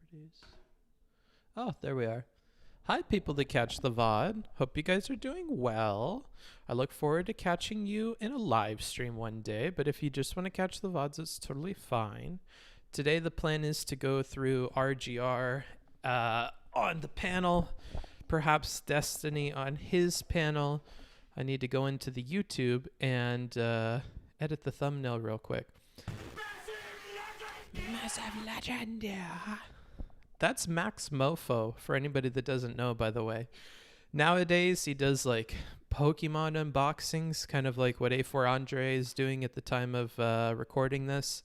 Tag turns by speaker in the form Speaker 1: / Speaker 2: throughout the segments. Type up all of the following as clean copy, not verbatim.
Speaker 1: Properties. Oh, there we are. Hi, people that catch the VOD. Hope you guys are doing well. I look forward to catching you in a live stream one day, but if you just want to catch the VODs, it's totally fine. Today, the plan is to go through RGR on the panel, perhaps Destiny on his panel. I need to go into the YouTube and edit the thumbnail real quick. Massive legend, yeah. That's Max Mofo, for anybody that doesn't know, by the way. Nowadays, he does like Pokemon unboxings, kind of like what A4 Andre is doing at the time of recording this.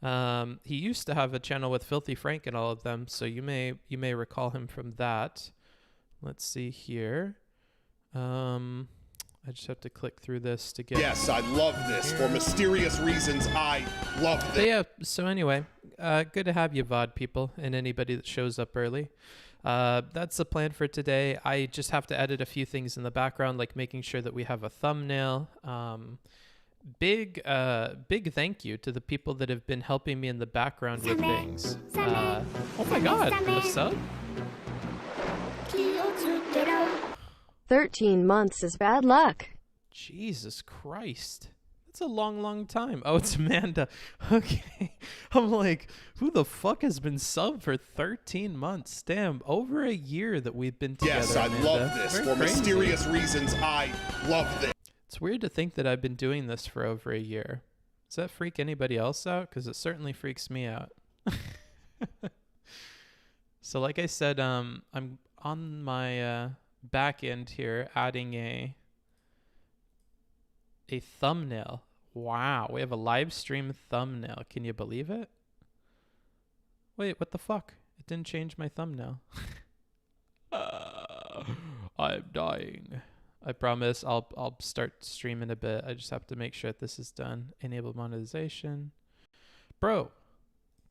Speaker 1: He used to have a channel with Filthy Frank and all of them, so you may recall him from that. Let's see here. I just have to click through this to get...
Speaker 2: Yes, I love this. For mysterious reasons, I love this.
Speaker 1: But yeah, so anyway, good to have you, VOD people, and anybody that shows up early. That's the plan for today. I just have to edit a few things in the background, like making sure that we have a thumbnail. Big thank you to the people that have been helping me in the background with things. Oh my god, a sub?
Speaker 3: 13 months is bad luck.
Speaker 1: Jesus Christ. That's a long time. Oh, it's Amanda. Okay. I'm like, who the fuck has been subbed for 13 months? Damn, over a year that we've been together.
Speaker 2: Yes, I
Speaker 1: Amanda.
Speaker 2: love this.
Speaker 1: Very
Speaker 2: For
Speaker 1: crazy.
Speaker 2: mysterious reasons, I love this.
Speaker 1: It's weird to think that I've been doing this for over a year. Does that freak anybody else out? Because it certainly freaks me out. So like I said, I'm on my back end here adding a thumbnail. Wow, we have a live stream thumbnail. Can you believe it? Wait, what the fuck? It didn't change my thumbnail. I'm dying. I promise I'll start streaming a bit. I just have to make sure that this is done. Enable monetization. Bro.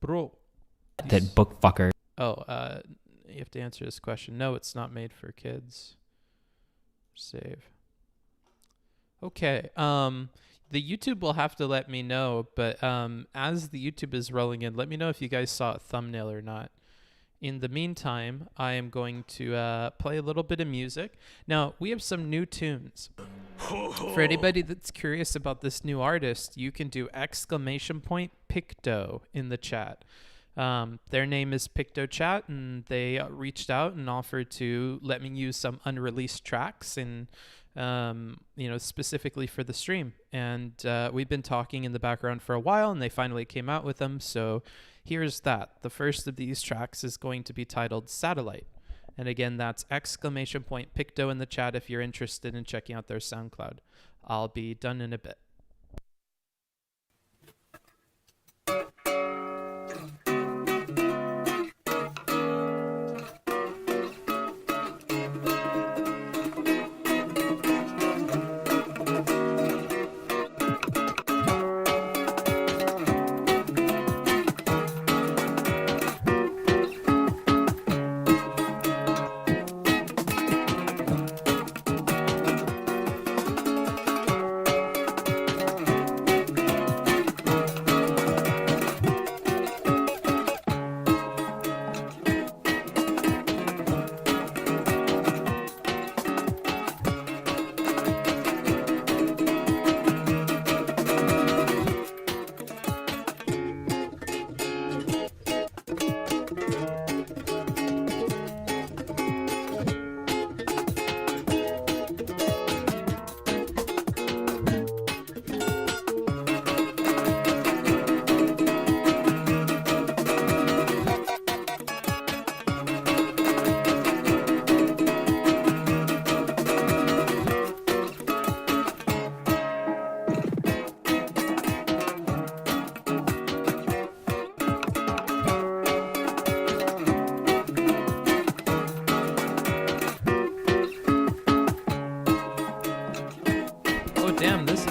Speaker 4: That book fucker.
Speaker 1: Oh, you have to answer this question. No, it's not made for kids. Save. Okay. The YouTube will have to let me know, but as the YouTube is rolling in, let me know if you guys saw a thumbnail or not. In the meantime, I am going to play a little bit of music. Now, we have some new tunes. For anybody that's curious about this new artist, you can do !Picto in the chat. Their name is Picto Chat, and they reached out and offered to let me use some unreleased tracks and specifically for the stream. And we've been talking in the background for a while, and they finally came out with them. So here's that. The first of these tracks is going to be titled Satellite. And again, that's !Picto in the chat if you're interested in checking out their SoundCloud. I'll be done in a bit.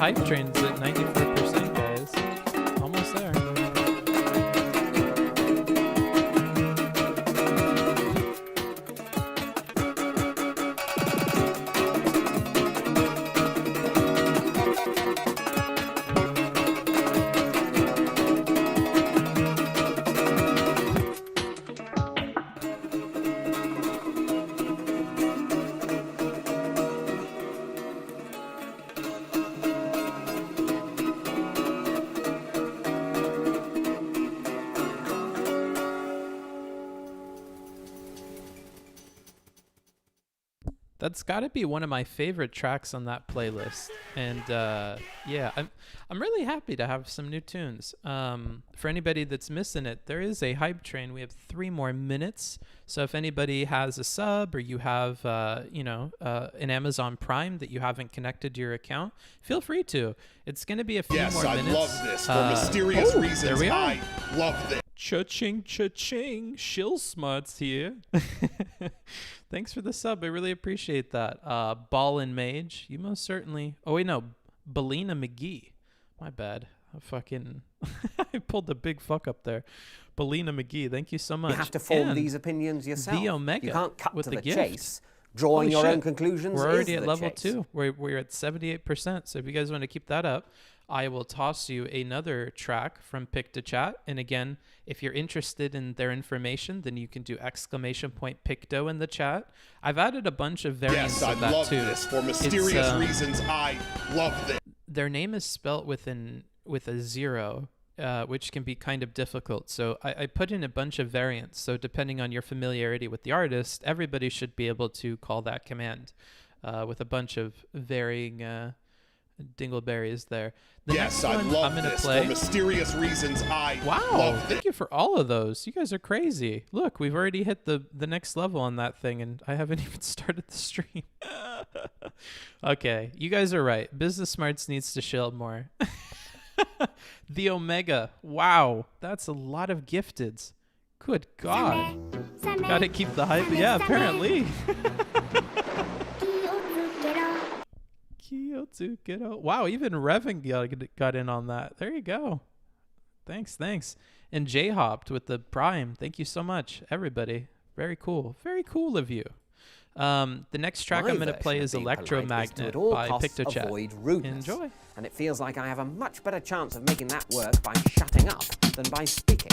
Speaker 1: Hype train's at 94%, guys. Almost there. That's got to be one of my favorite tracks on that playlist. And yeah, I'm really happy to have some new tunes. For anybody that's missing it, there is a hype train. We have 3 more minutes. So if anybody has a sub or you have, an Amazon Prime that you haven't connected to your account, feel free to. It's going to be a few more minutes.
Speaker 2: Yes, I love this. For mysterious reasons,
Speaker 1: there we are.
Speaker 2: I love this.
Speaker 1: Cha-ching, cha-ching. LifeSmarts here. Thanks for the sub. I really appreciate that. Ball and Mage. You most certainly... Oh, wait, no. Belina McGee. My bad. I pulled a big fuck up there. Belina McGee. Thank you so much.
Speaker 4: You have to form
Speaker 1: And
Speaker 4: these opinions yourself.
Speaker 1: The Omega
Speaker 4: you can't cut
Speaker 1: with
Speaker 4: to
Speaker 1: the
Speaker 4: the
Speaker 1: gift.
Speaker 4: chase. Drawing your own conclusions
Speaker 1: We're already
Speaker 4: is
Speaker 1: at
Speaker 4: the
Speaker 1: level
Speaker 4: chase.
Speaker 1: 2. We're at 78%. So if you guys want to keep that up, I will toss you another track from Pick to Chat. And again, if you're interested in their information, then you can do !Picto in the chat. I've added a bunch of variants
Speaker 2: Yes, I
Speaker 1: of that
Speaker 2: love
Speaker 1: too.
Speaker 2: this. For mysterious reasons, I love this.
Speaker 1: Their name is spelt with a 0, which can be kind of difficult. So I put in a bunch of variants. So depending on your familiarity with the artist, everybody should be able to call that command with a bunch of varying dingleberries there. The
Speaker 2: Yes,
Speaker 1: next
Speaker 2: I
Speaker 1: one
Speaker 2: love
Speaker 1: I'm gonna
Speaker 2: this.
Speaker 1: play.
Speaker 2: For mysterious reasons, I
Speaker 1: Wow,
Speaker 2: love
Speaker 1: thank
Speaker 2: this.
Speaker 1: you for all of those. You guys are crazy. Look, we've already hit the next level on that thing, and I haven't even started the stream. Okay, you guys are right. Business Smarts needs to shield more. The Omega. Wow, that's a lot of gifteds. Good God. Gotta keep the hype. Yeah, apparently. Wow, even Revan got in on that. There you go. Thanks. And J-Hopped with the Prime. Thank you so much, everybody. Very cool. Very cool of you. The next track I'm going to play is Electromagnet by PictoChat.
Speaker 4: Avoid rudeness.
Speaker 1: Enjoy.
Speaker 4: And it feels like I have a much better chance of making that work by shutting up than by speaking.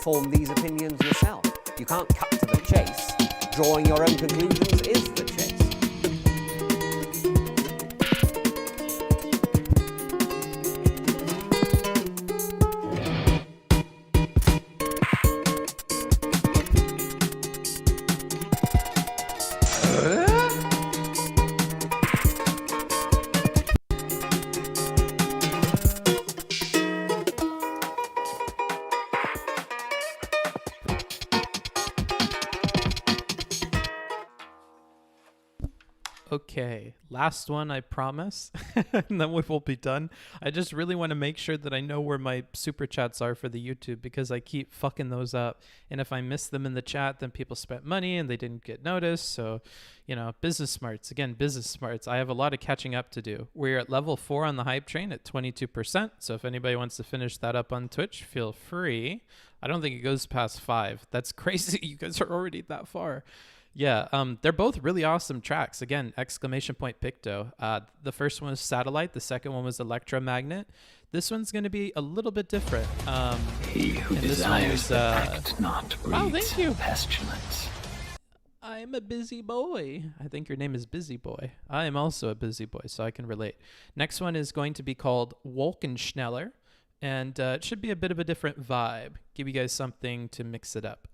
Speaker 4: Form these opinions yourself. You can't cut to the chase. Drawing your own conclusions is the chase.
Speaker 1: Okay, last one, I promise, and then we will be done. I just really want to make sure that I know where my super chats are for the YouTube because I keep fucking those up. And if I miss them in the chat, then people spent money and they didn't get noticed. So, Business Smarts. Again, Business Smarts. I have a lot of catching up to do. We're at level 4 on the hype train at 22%. So if anybody wants to finish that up on Twitch, feel free. I don't think it goes past 5. That's crazy. You guys are already that far. Yeah, they're both really awesome tracks. Again, !Picto. The first one was Satellite. The second one was Electromagnet. This one's going to be a little bit different.
Speaker 5: He who desires the act not breeds pestilence.
Speaker 1: I'm a busy boy. I think your name is Busy Boy. I am also a busy boy, so I can relate. Next one is going to be called Wolkenschneller, and it should be a bit of a different vibe. Give you guys something to mix it up.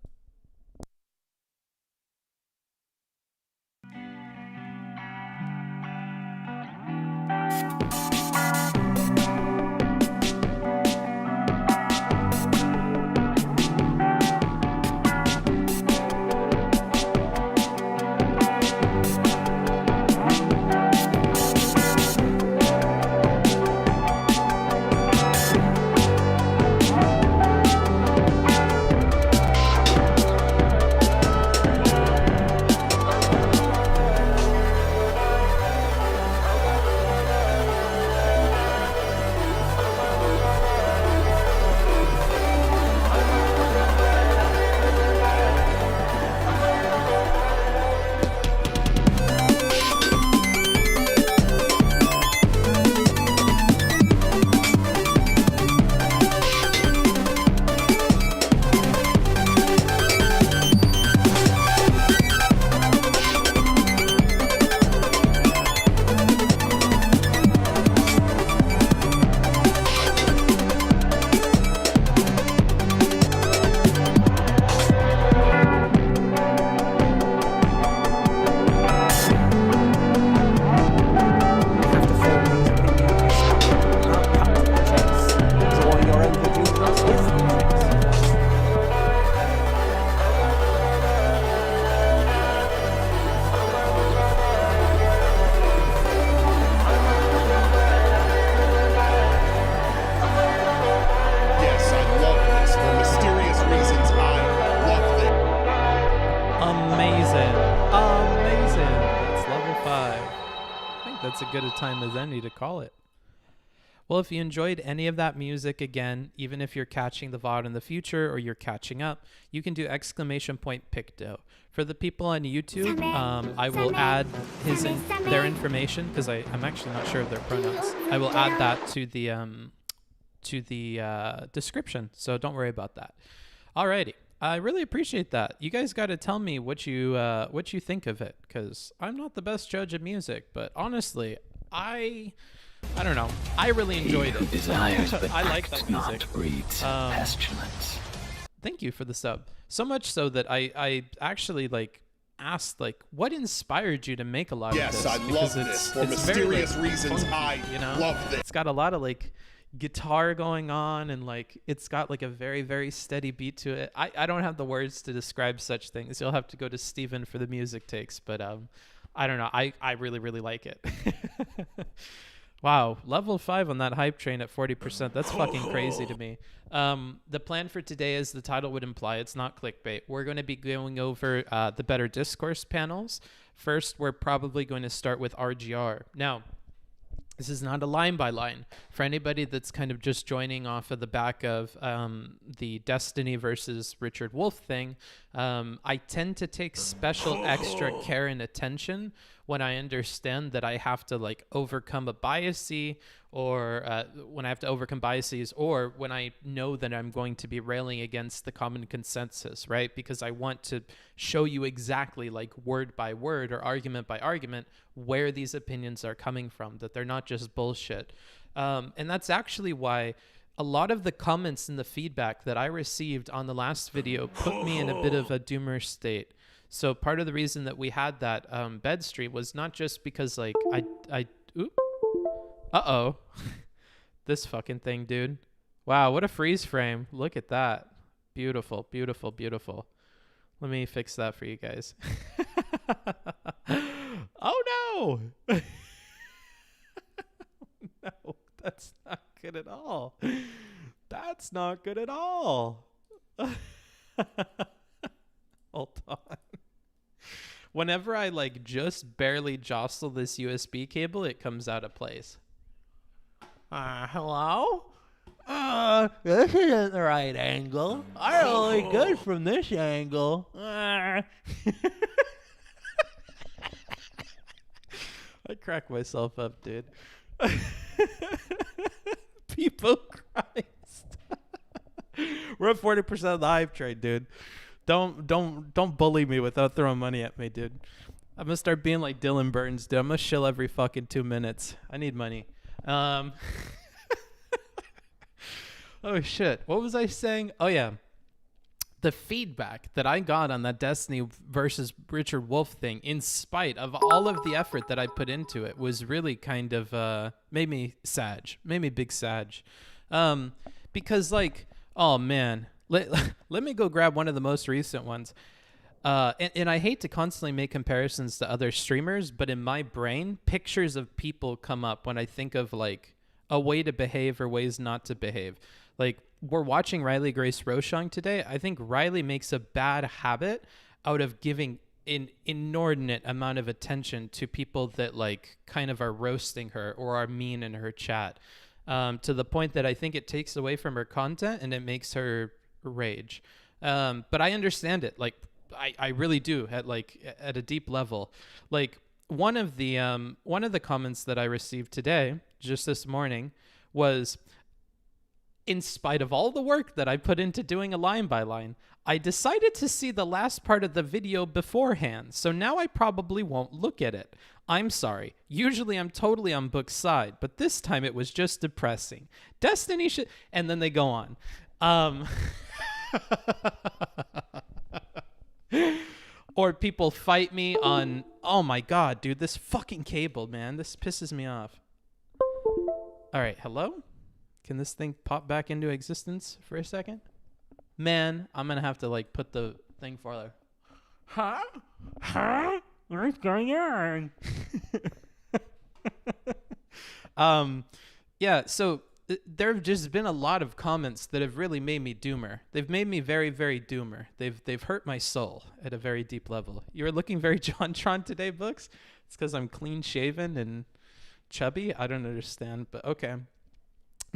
Speaker 1: that's a good a time as any to call it. Well, if you enjoyed any of that music, again, even if you're catching the VOD in the future or you're catching up, you can do !picto. For the people on YouTube, I will add their information because I'm actually not sure of their pronouns. I will add that to the description, so don't worry about that. Alrighty, I really appreciate that. You guys got to tell me what you think of it, because I'm not the best judge of music, but honestly, I don't know. I really enjoyed it.
Speaker 5: Desires but
Speaker 1: I like that music.
Speaker 5: not breeds pestilence.
Speaker 1: Thank you for the sub. So much so that I actually asked what inspired you to make a lot of this?
Speaker 2: Yes, I love this. For mysterious reasons, I love this.
Speaker 1: It's got a lot of guitar going on, and it's got a very, very steady beat to it. I don't have the words to describe such things. You'll have to go to Steven for the music takes, but I don't know. I really, really like it. Wow, level 5 on that hype train at 40%. That's fucking crazy to me. The plan for today, as the title would imply, it's not clickbait. We're going to be going over the Better Discourse panels. First, we're probably going to start with RGR. Now, this is not a line by line. For anybody that's kind of just joining off of the back of the Destiny versus Richard Wolf thing, I tend to take special extra care and attention when I understand that I have to overcome a biasy, or when I have to overcome biases, or when I know that I'm going to be railing against the common consensus, right? Because I want to show you exactly word by word or argument by argument where these opinions are coming from, that they're not just bullshit. And that's actually why a lot of the comments and the feedback that I received on the last video put me in a bit of a doomer state. So part of the reason that we had that bed stream was not just because this fucking thing, dude. Wow, what a freeze frame. Look at that. Beautiful, beautiful, beautiful. Let me fix that for you guys. Oh no. No, that's not good at all. That's not good at all. Hold on. Whenever I just barely jostle this USB cable, it comes out of place. Hello? This isn't the right angle. I'm only good from this angle. I crack myself up, dude. People Christ. We're at 40% of the hype trade, dude. Don't bully me without throwing money at me, dude. I'm gonna start being like Dylan Burns, dude. I'm gonna shill every fucking 2 minutes. I need money. Oh shit. What was I saying? Oh yeah. The feedback that I got on that Destiny versus Richard Wolf thing, in spite of all of the effort that I put into it, was really kind of made me big sag. Because oh man, let me go grab one of the most recent ones. And I hate to constantly make comparisons to other streamers, but in my brain, pictures of people come up when I think of a way to behave or ways not to behave. We're watching Riley Grace Rochong today. I think Riley makes a bad habit out of giving an inordinate amount of attention to people that kind of are roasting her or are mean in her chat, to the point that I think it takes away from her content and it makes her rage. But I understand it. I really do at a deep level. One of the comments that I received today, just this morning, was, in spite of all the work that I put into doing a line by line, I decided to see the last part of the video beforehand, so now I probably won't look at it. I'm sorry. Usually I'm totally on Book's side, but this time it was just depressing. Destiny should... And then they go on. Or people fight me on... Oh my god, dude, this fucking cable, man. This pisses me off. All right, hello? Can this thing pop back into existence for a second? Man, I'm gonna have to put the thing farther. Huh? What's going on? Yeah, so there have just been a lot of comments that have really made me doomer. They've made me very, very doomer. They've hurt my soul at a very deep level. You're looking very JonTron today, Books? It's because I'm clean shaven and chubby? I don't understand, but okay.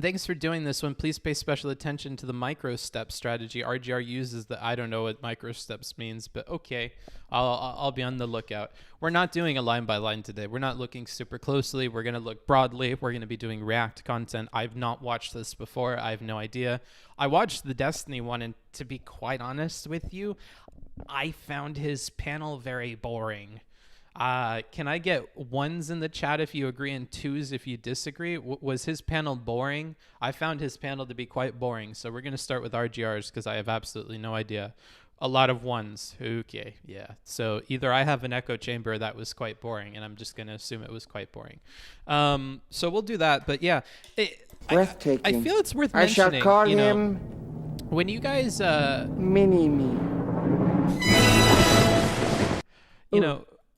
Speaker 1: Thanks for doing this one. Please pay special attention to the micro step strategy. RGR uses the, I don't know what micro steps means, but okay, I'll be on the lookout. We're not doing a line by line today. We're not looking super closely. We're going to look broadly. We're going to be doing React content. I've not watched this before. I have no idea. I watched the Destiny one, and to be quite honest with you, I found his panel very boring. Can I get ones in the chat if you agree and twos if you disagree? Was his panel boring? I found his panel to be quite boring. So we're going to start with RGRs because I have absolutely no idea. A lot of ones. Okay, yeah. So either I have an echo chamber that was quite boring, and I'm just going to assume it was quite boring. So we'll do that. But yeah,
Speaker 6: breathtaking.
Speaker 1: I feel it's worth
Speaker 6: I
Speaker 1: mentioning.
Speaker 6: shall call him
Speaker 1: when you guys,
Speaker 6: Mini-Me.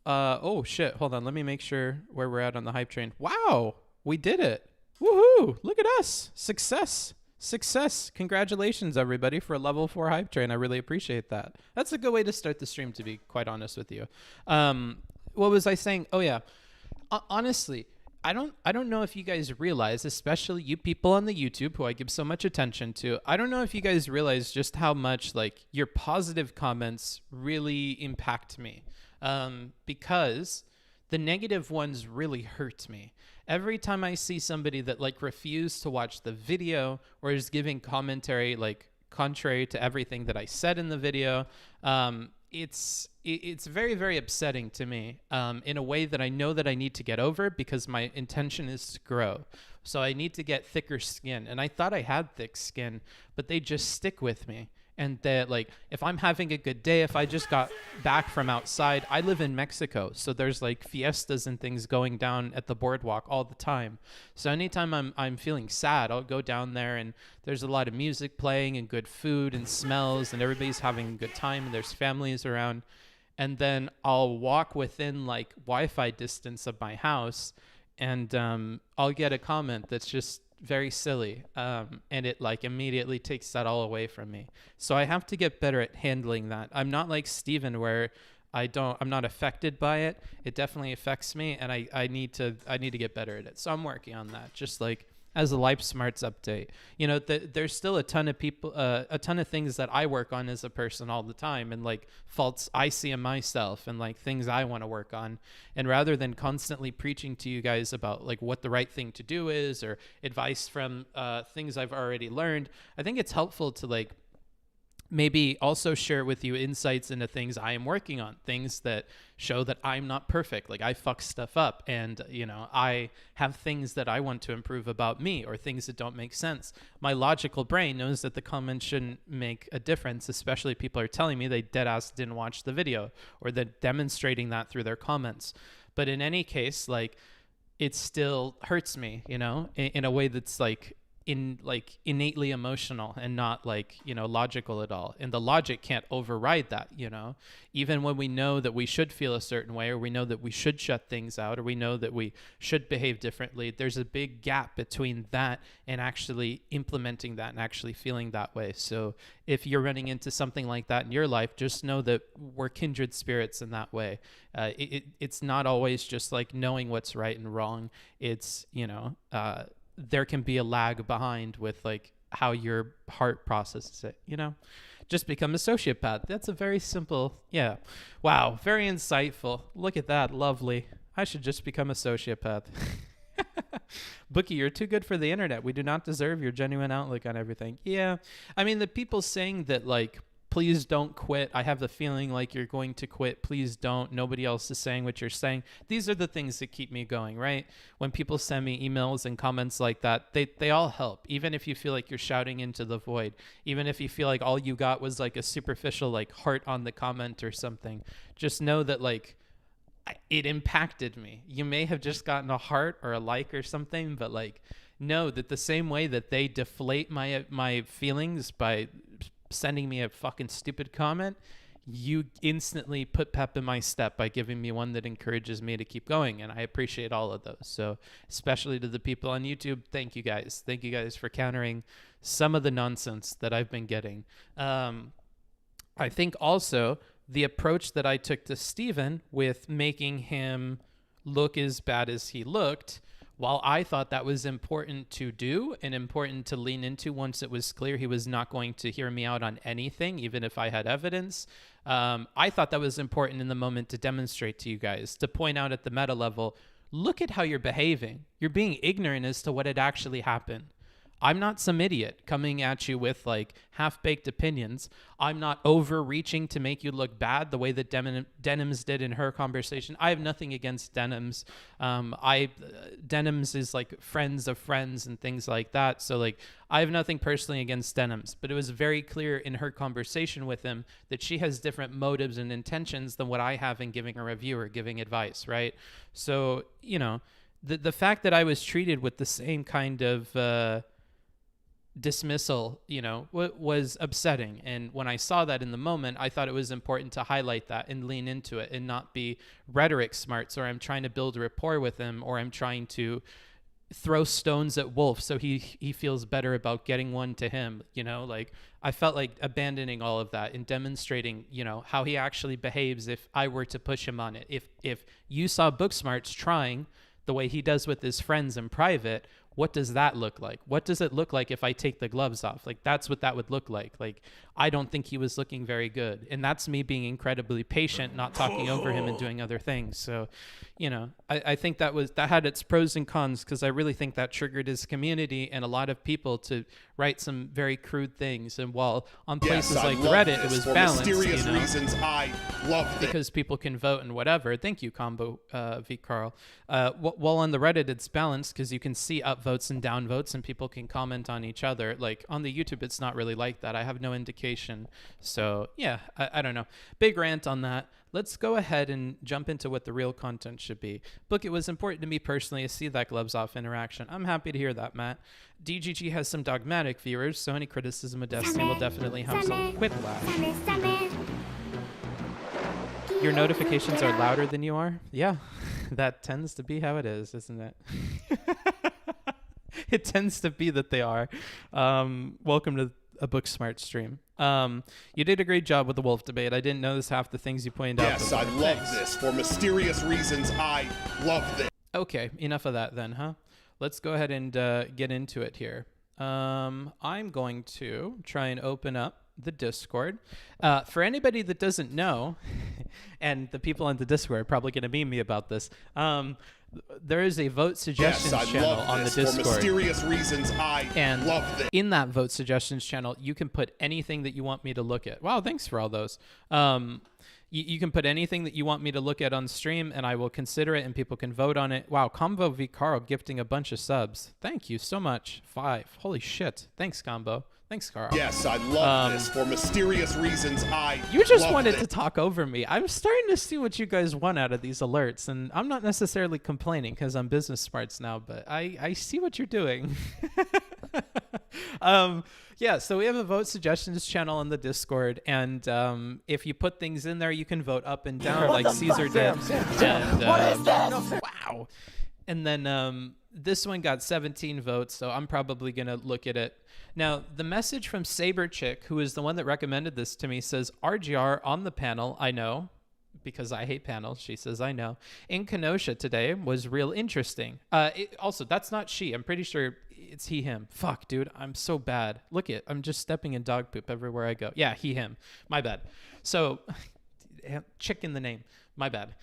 Speaker 1: Oh shit, hold on, let me make sure where we're at on the hype train. Wow, we did it. Woohoo, look at us. Success. Congratulations everybody for a level 4 hype train. I really appreciate that. That's a good way to start the stream, to be quite honest with you. What was I saying? Oh yeah, honestly, I don't know if you guys realize, especially you people on the YouTube who I give so much attention to, I don't know if you guys realize just how much like your positive comments really impact me. Because the negative ones really hurt me. Every time I see somebody that like refused to watch the video or is giving commentary like contrary to everything that I said in the video, it's very, very upsetting to me in a way that I know that I need to get over because my intention is to grow. So I need to get thicker skin. And I thought I had thick skin, but they just stick with me. And that, like, if I'm having a good day, if I just got back from outside, I live in Mexico, so there's like fiestas and things going down at the boardwalk all the time. So anytime I'm feeling sad, I'll go down there and there's a lot of music playing and good food and smells and everybody's having a good time and there's families around. And then I'll walk within like Wi-Fi distance of my house and I'll get a comment that's just very silly, and it like immediately takes that all away from me. So I have to get better at handling that. I'm not like Steven where I'm not affected by it. It definitely affects me, and I need to get better at it. So I'm working on that. Just like as a LifeSmarts update, there's still a ton of people, a ton of things that I work on as a person all the time, and like faults I see in myself, and like things I want to work on. And rather than constantly preaching to you guys about like what the right thing to do is or advice from things I've already learned, I think it's helpful to like maybe also share with you insights into things I am working on, things that show that I'm not perfect. Like I fuck stuff up and, I have things that I want to improve about me or things that don't make sense. My logical brain knows that the comments shouldn't make a difference, especially if people are telling me they deadass didn't watch the video or they're demonstrating that through their comments. But in any case, like it still hurts me, in a way that's like innately emotional and not like logical at all, and the logic can't override that. Even when we know that we should feel a certain way, or we know that we should shut things out, or we know that we should behave differently, there's a big gap between that and actually implementing that and actually feeling that way. So if you're running into something like that in your life, just know that we're kindred spirits in that way. It's not always just like knowing what's right and wrong. It's there can be a lag behind with like how your heart processes it, just become a sociopath. That's a very simple, yeah. Wow. Very insightful. Look at that. Lovely. I should just become a sociopath. Bookie, you're too good for the internet. We do not deserve your genuine outlook on everything. Yeah. I mean, the people saying that like, please don't quit. I have the feeling like you're going to quit. Please don't. Nobody else is saying what you're saying. These are the things that keep me going, right? When people send me emails and comments like that, they all help. Even if you feel like you're shouting into the void, even if you feel like all you got was like a superficial like heart on the comment or something, just know that like it impacted me. You may have just gotten a heart or a like or something, but like know that the same way that they deflate my feelings by sending me a fucking stupid comment, you instantly put pep in my step by giving me one that encourages me to keep going. And I appreciate all of those. So especially to the people on YouTube, thank you guys. Thank you guys for countering some of the nonsense that I've been getting. I think also the approach that I took to Steven with making him look as bad as he looked while I thought that was important to do and important to lean into once it was clear he was not going to hear me out on anything, even if I had evidence, I thought that was important in the moment to demonstrate to you guys, to point out at the meta level, look at how you're behaving. You're being ignorant as to what had actually happened. I'm not some idiot coming at you with like half-baked opinions. I'm not overreaching to make you look bad the way that Denims did in her conversation. I have nothing against Denims. Denims is like friends of friends and things like that. So like I have nothing personally against Denims, but it was very clear in her conversation with him that she has different motives and intentions than what I have in giving a review or giving advice, right? So, you know, the fact that I was treated with the same kind of dismissal, you know, was upsetting. And when I saw that in the moment, I thought it was important to highlight that and lean into it and not be rhetoric smarts, or I'm trying to build a rapport with him, or I'm trying to throw stones at Wolf so he feels better about getting one to him. You know, like I felt like abandoning all of that and demonstrating, you know, how he actually behaves if I were to push him on it. If you saw Booksmarts trying the way he does with his friends in private, what does that look like? What does it look like if I take the gloves off? Like, that's what that would look like. Like, I don't think he was looking very good. And that's me being incredibly patient, not talking over him and doing other things. So, you know, I think that had its pros and cons, because I really think that triggered his community and a lot of people to write some very crude things. And while on places like Reddit, it was balanced,
Speaker 2: mysterious
Speaker 1: you know,
Speaker 2: reasons, I love this.
Speaker 1: because people can vote and whatever. Thank you, Combo V. Carl. While on the Reddit, it's balanced because you can see upvotes and downvotes and people can comment on each other. Like on the YouTube, it's not really like that. I have no indication. So yeah, I don't know. Big rant on that. Let's go ahead and jump into what the real content should be. Book, it was important to me personally to see that gloves off interaction. I'm happy to hear that, Matt. DGG has some dogmatic viewers, so any criticism of Destiny will definitely have some whiplash. Your notifications are louder than you are? Yeah, that tends to be how it is, isn't it? It tends to be that they are. Welcome to a Booksmart stream. You did a great job with the Wolf debate. I didn't notice half the things you pointed out.
Speaker 2: Yes, I love this. For mysterious reasons, I love this.
Speaker 1: Okay, enough of that then, huh? Let's go ahead and get into it here. I'm going to try and open up the Discord. For anybody that doesn't know, and the people on the Discord are probably going to meme me about this, there is a vote suggestions channel on the Discord.
Speaker 2: For mysterious reasons, I love this.
Speaker 1: In that vote suggestions channel, you can put anything that you want me to look at. Wow, thanks for all those. You can put anything that you want me to look at on stream, and I will consider it, and people can vote on it. Wow, Combo V. Carl gifting a bunch of subs. Thank you so much. 5. Holy shit. Thanks, Combo. Thanks, Carl.
Speaker 2: Yes, I love this. For mysterious reasons,
Speaker 1: You just wanted to talk over me. I'm starting to see what you guys want out of these alerts, and I'm not necessarily complaining because I'm business smarts now, but I see what you're doing. Yeah, so we have a vote suggestions channel on the Discord, and if you put things in there, you can vote up and down like Caesar did. Wow. And then this one got 17 votes, so I'm probably going to look at it. Now, the message from Saber Chick, who is the one that recommended this to me, says, RGR on the panel, I know, because I hate panels. She says, I know. In Kenosha today was real interesting. Also, that's not she. I'm pretty sure it's he, him. Fuck, dude. I'm so bad. Look it. I'm just stepping in dog poop everywhere I go. Yeah, he, him. My bad. So, chick in the name. My bad.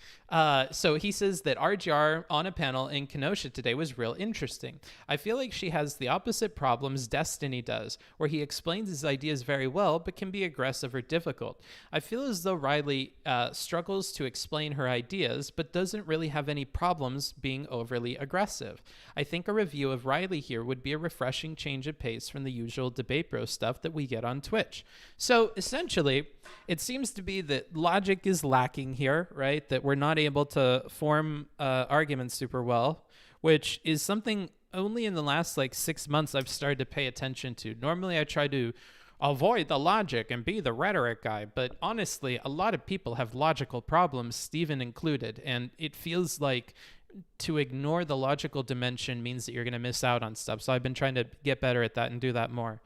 Speaker 1: So he says that RGR on a panel in Kenosha today was real interesting. I feel like she has the opposite problems Destiny does, where he explains his ideas very well, but can be aggressive or difficult. I feel as though Riley struggles to explain her ideas, but doesn't really have any problems being overly aggressive. I think a review of Riley here would be a refreshing change of pace from the usual debate bro stuff that we get on Twitch. So essentially, it seems to be that logic is lacking here, right? That we're not able to form arguments super well, which is something only in the last like 6 months I've started to pay attention to. Normally I try to avoid the logic and be the rhetoric guy, but honestly, a lot of people have logical problems, Steven included, and it feels like to ignore the logical dimension means that you're going to miss out on stuff. So I've been trying to get better at that and do that more.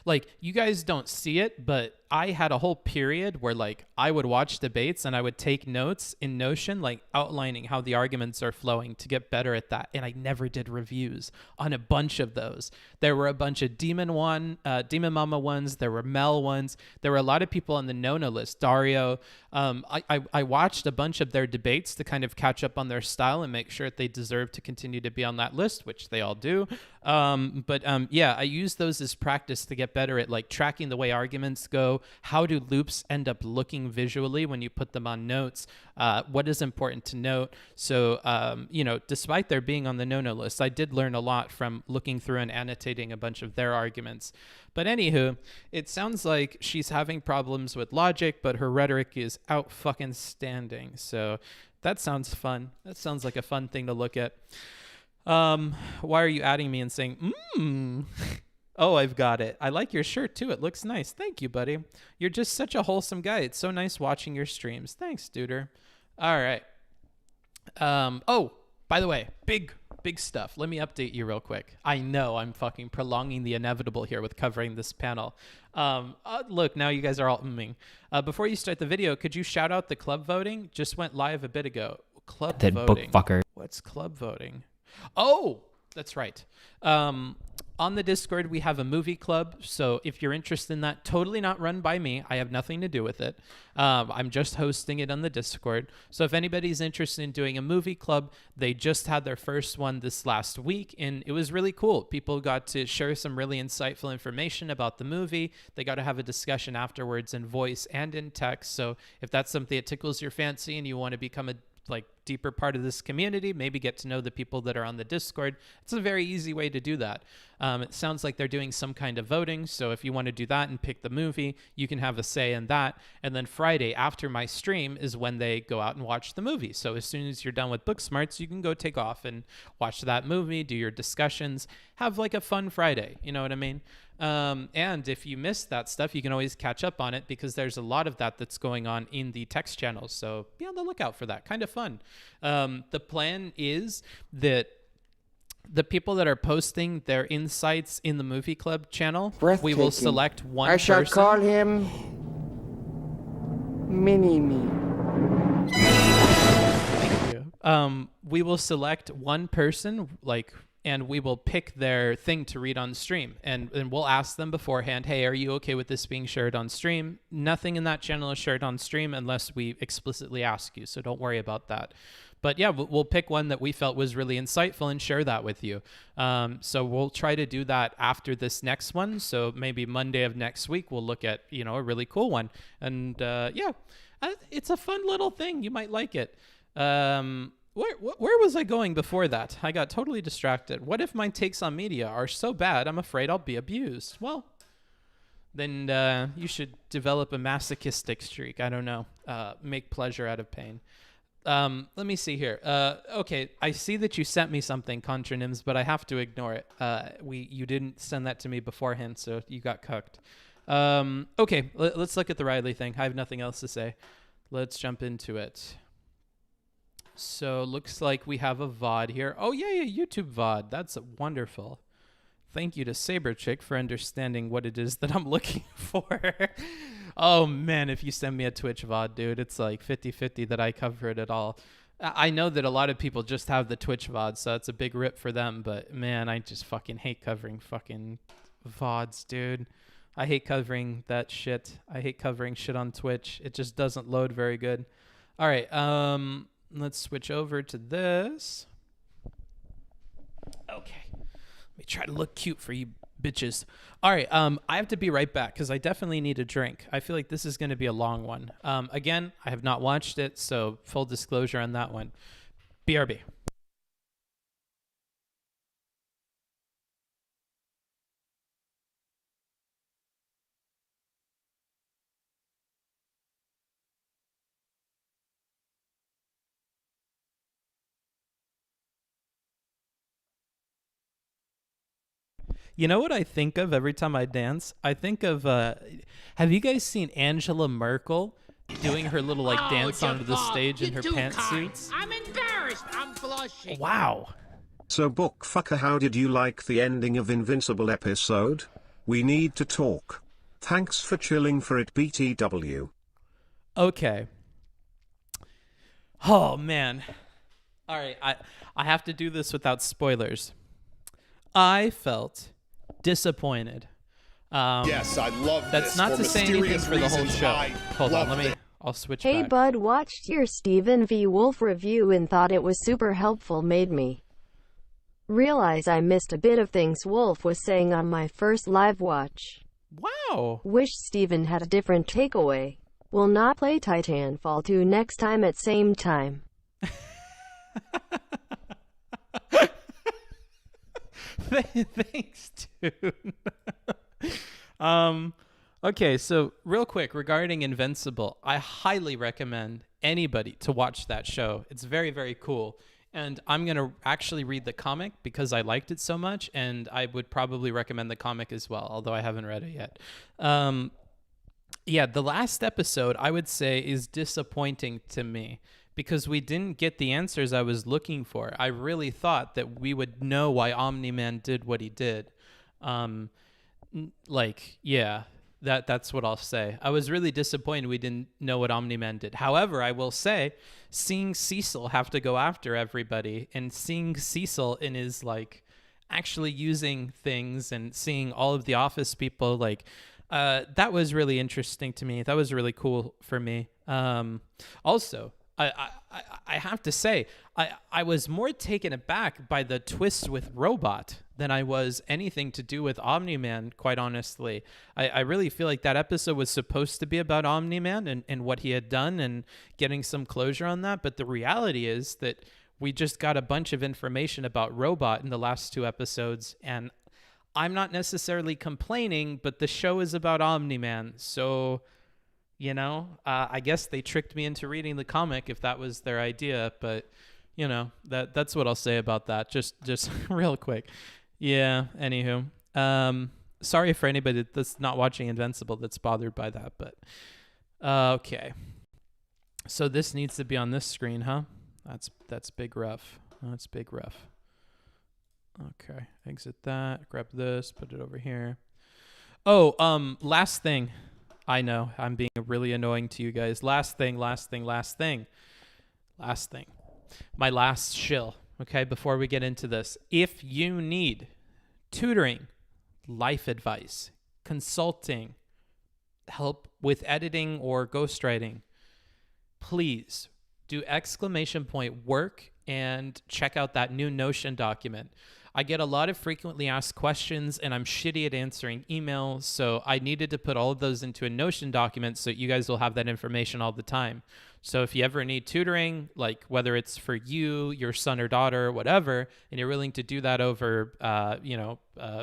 Speaker 1: Like, you guys don't see it, but I had a whole period where like I would watch debates and I would take notes in Notion, like outlining how the arguments are flowing to get better at that. And I never did reviews on a bunch of those. There were a bunch of Demon Mama ones. There were Mel ones. There were a lot of people on the no list. Dario. I watched a bunch of their debates to kind of catch up on their style and make sure that they deserve to continue to be on that list, which they all do. Yeah, I use those as practice to get better at like tracking the way arguments go. How do loops end up looking visually when you put them on notes? What is important to note? So, despite their being on the no list, I did learn a lot from looking through and annotating a bunch of their arguments. But anywho, it sounds like she's having problems with logic, but her rhetoric is out fucking standing. So that sounds fun. That sounds like a fun thing to look at. Why are you adding me and saying, Oh, I've got it. I like your shirt too. It looks nice. Thank you, buddy. You're just such a wholesome guy. It's so nice watching your streams. Thanks, Duder. All right. Oh, by the way, big stuff. Let me update you real quick. I know I'm fucking prolonging the inevitable here with covering this panel. Look, now you guys are all before you start the video, could you shout out the club voting? Just went live a bit ago. Club voting. Bookfucker. What's club voting? Oh, that's right. On the Discord, we have a movie club. So if you're interested in that, totally not run by me. I have nothing to do with it. I'm just hosting it on the Discord. So if anybody's interested in doing a movie club, they just had their first one this last week, and it was really cool. People got to share some really insightful information about the movie. They got to have a discussion afterwards in voice and in text. So if that's something that tickles your fancy and you want to become a deeper part of this community, maybe get to know the people that are on the Discord, it's a very easy way to do that. It sounds like they're doing some kind of voting, so if you want to do that and pick the movie, you can have a say in that. And then Friday after my stream is when they go out and watch the movie. So as soon as you're done with Booksmarts, you can go take off and watch that movie, do your discussions, have like a fun Friday, you know what I mean? And if you missed that stuff, you can always catch up on it because there's a lot of that's going on in the text channels. So be on the lookout for that. Kind of fun. The plan is that the people that are posting their insights in the movie club channel, we will select one person.
Speaker 6: I shall call him Mini-Me.
Speaker 1: Thank you. We will select one person, and we will pick their thing to read on stream. And we'll ask them beforehand, hey, are you okay with this being shared on stream? Nothing in that channel is shared on stream unless we explicitly ask you, so don't worry about that. But yeah, we'll pick one that we felt was really insightful and share that with you. So we'll try to do that after this next one. So maybe Monday of next week, we'll look at, a really cool one. And it's a fun little thing. You might like it. Where was I going before that? I got totally distracted. What if my takes on media are so bad I'm afraid I'll be abused? Well, then you should develop a masochistic streak. I don't know. Make pleasure out of pain. Let me see here. Okay, I see that you sent me something, Contronyms, but I have to ignore it. You didn't send that to me beforehand, so you got cucked. Okay, let's look at the Riley thing. I have nothing else to say. Let's jump into it. So looks like we have a VOD here. Oh yeah, YouTube VOD. That's wonderful. Thank you to Saberchick for understanding what it is that I'm looking for. Oh man, if you send me a Twitch VOD, dude, it's like 50-50 that I cover it at all. I know that a lot of people just have the Twitch VOD, so it's a big rip for them, but man, I just fucking hate covering fucking VODs, dude. I hate covering that shit. I hate covering shit on Twitch. It just doesn't load very good. All right, let's switch over to this. Okay. Let me try to look cute for you bitches. All right. I have to be right back because I definitely need a drink. I feel like this is going to be a long one. Again, I have not watched it, so full disclosure on that one. BRB. You know what I think of every time I dance? I think of, have you guys seen Angela Merkel doing her little dance onto the stage in her pantsuits?
Speaker 7: I'm embarrassed. I'm blushing.
Speaker 1: Wow.
Speaker 8: So Bookfucker, how did you like the ending of Invincible episode? We need to talk. Thanks for chilling for it, BTW.
Speaker 1: Okay. Oh, man. All right, I have to do this without spoilers. I felt disappointed.
Speaker 2: Yes, I love
Speaker 1: that's
Speaker 2: this.
Speaker 1: not
Speaker 2: For
Speaker 1: to say anything
Speaker 2: mysterious
Speaker 1: for the whole
Speaker 2: reasons,
Speaker 1: show.
Speaker 2: I
Speaker 1: Hold on,
Speaker 2: love
Speaker 1: I'll switch
Speaker 3: Hey
Speaker 1: back.
Speaker 3: bud, watched your Stephen V. Wolf review and thought it was super helpful. Made me realize I missed a bit of things Wolf was saying on my first live watch.
Speaker 1: Wow.
Speaker 3: Wish Stephen had a different takeaway. Will not play Titanfall 2 next time at same time.
Speaker 1: Thanks, dude. Okay, so real quick regarding Invincible, I highly recommend anybody to watch that show. It's very, very cool. And I'm going to actually read the comic because I liked it so much, and I would probably recommend the comic as well, although I haven't read it yet. Yeah, the last episode, I would say, is disappointing to me because we didn't get the answers I was looking for. I really thought that we would know why Omni-Man did what he did. That's what I'll say. I was really disappointed we didn't know what Omni-Man did. However, I will say, seeing Cecil have to go after everybody and seeing Cecil in his, actually using things and seeing all of the office people, that was really interesting to me. That was really cool for me. Also, I have to say, I was more taken aback by the twist with Robot than I was anything to do with Omni-Man, quite honestly. I really feel like that episode was supposed to be about Omni-Man and what he had done and getting some closure on that. But the reality is that we just got a bunch of information about Robot in the last 2 episodes. And I'm not necessarily complaining, but the show is about Omni-Man. So, I guess they tricked me into reading the comic if that was their idea. But, that's what I'll say about that. Just real quick. Yeah, anywho. Sorry for anybody that's not watching Invincible that's bothered by that. But, okay. So this needs to be on this screen, huh? That's big rough. That's big rough. Okay, exit that, grab this, put it over here. Oh, last thing. I know, I'm being really annoying to you guys. Last thing. My last shill, okay, before we get into this. If you need tutoring, life advice, consulting, help with editing or ghostwriting, please do !work and check out that new Notion document. I get a lot of frequently asked questions, and I'm shitty at answering emails, so I needed to put all of those into a Notion document so you guys will have that information all the time. So if you ever need tutoring, whether it's for you, your son or daughter, or whatever, and you're willing to do that over,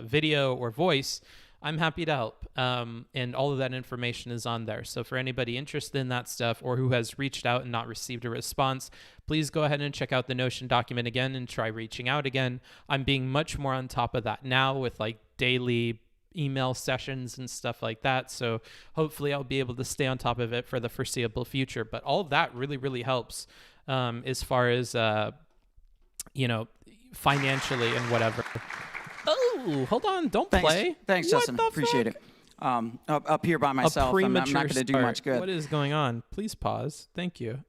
Speaker 1: video or voice, I'm happy to help. And all of that information is on there. So for anybody interested in that stuff or who has reached out and not received a response, please go ahead and check out the Notion document again and try reaching out again. I'm being much more on top of that now with daily email sessions and stuff like that. So hopefully I'll be able to stay on top of it for the foreseeable future. But all of that really, really helps as far as, financially and whatever. Oh, hold on. Don't play.
Speaker 9: Thanks, Justin. Appreciate it. Up here by myself, I'm not going to do much good.
Speaker 1: What is going on? Please pause. Thank you.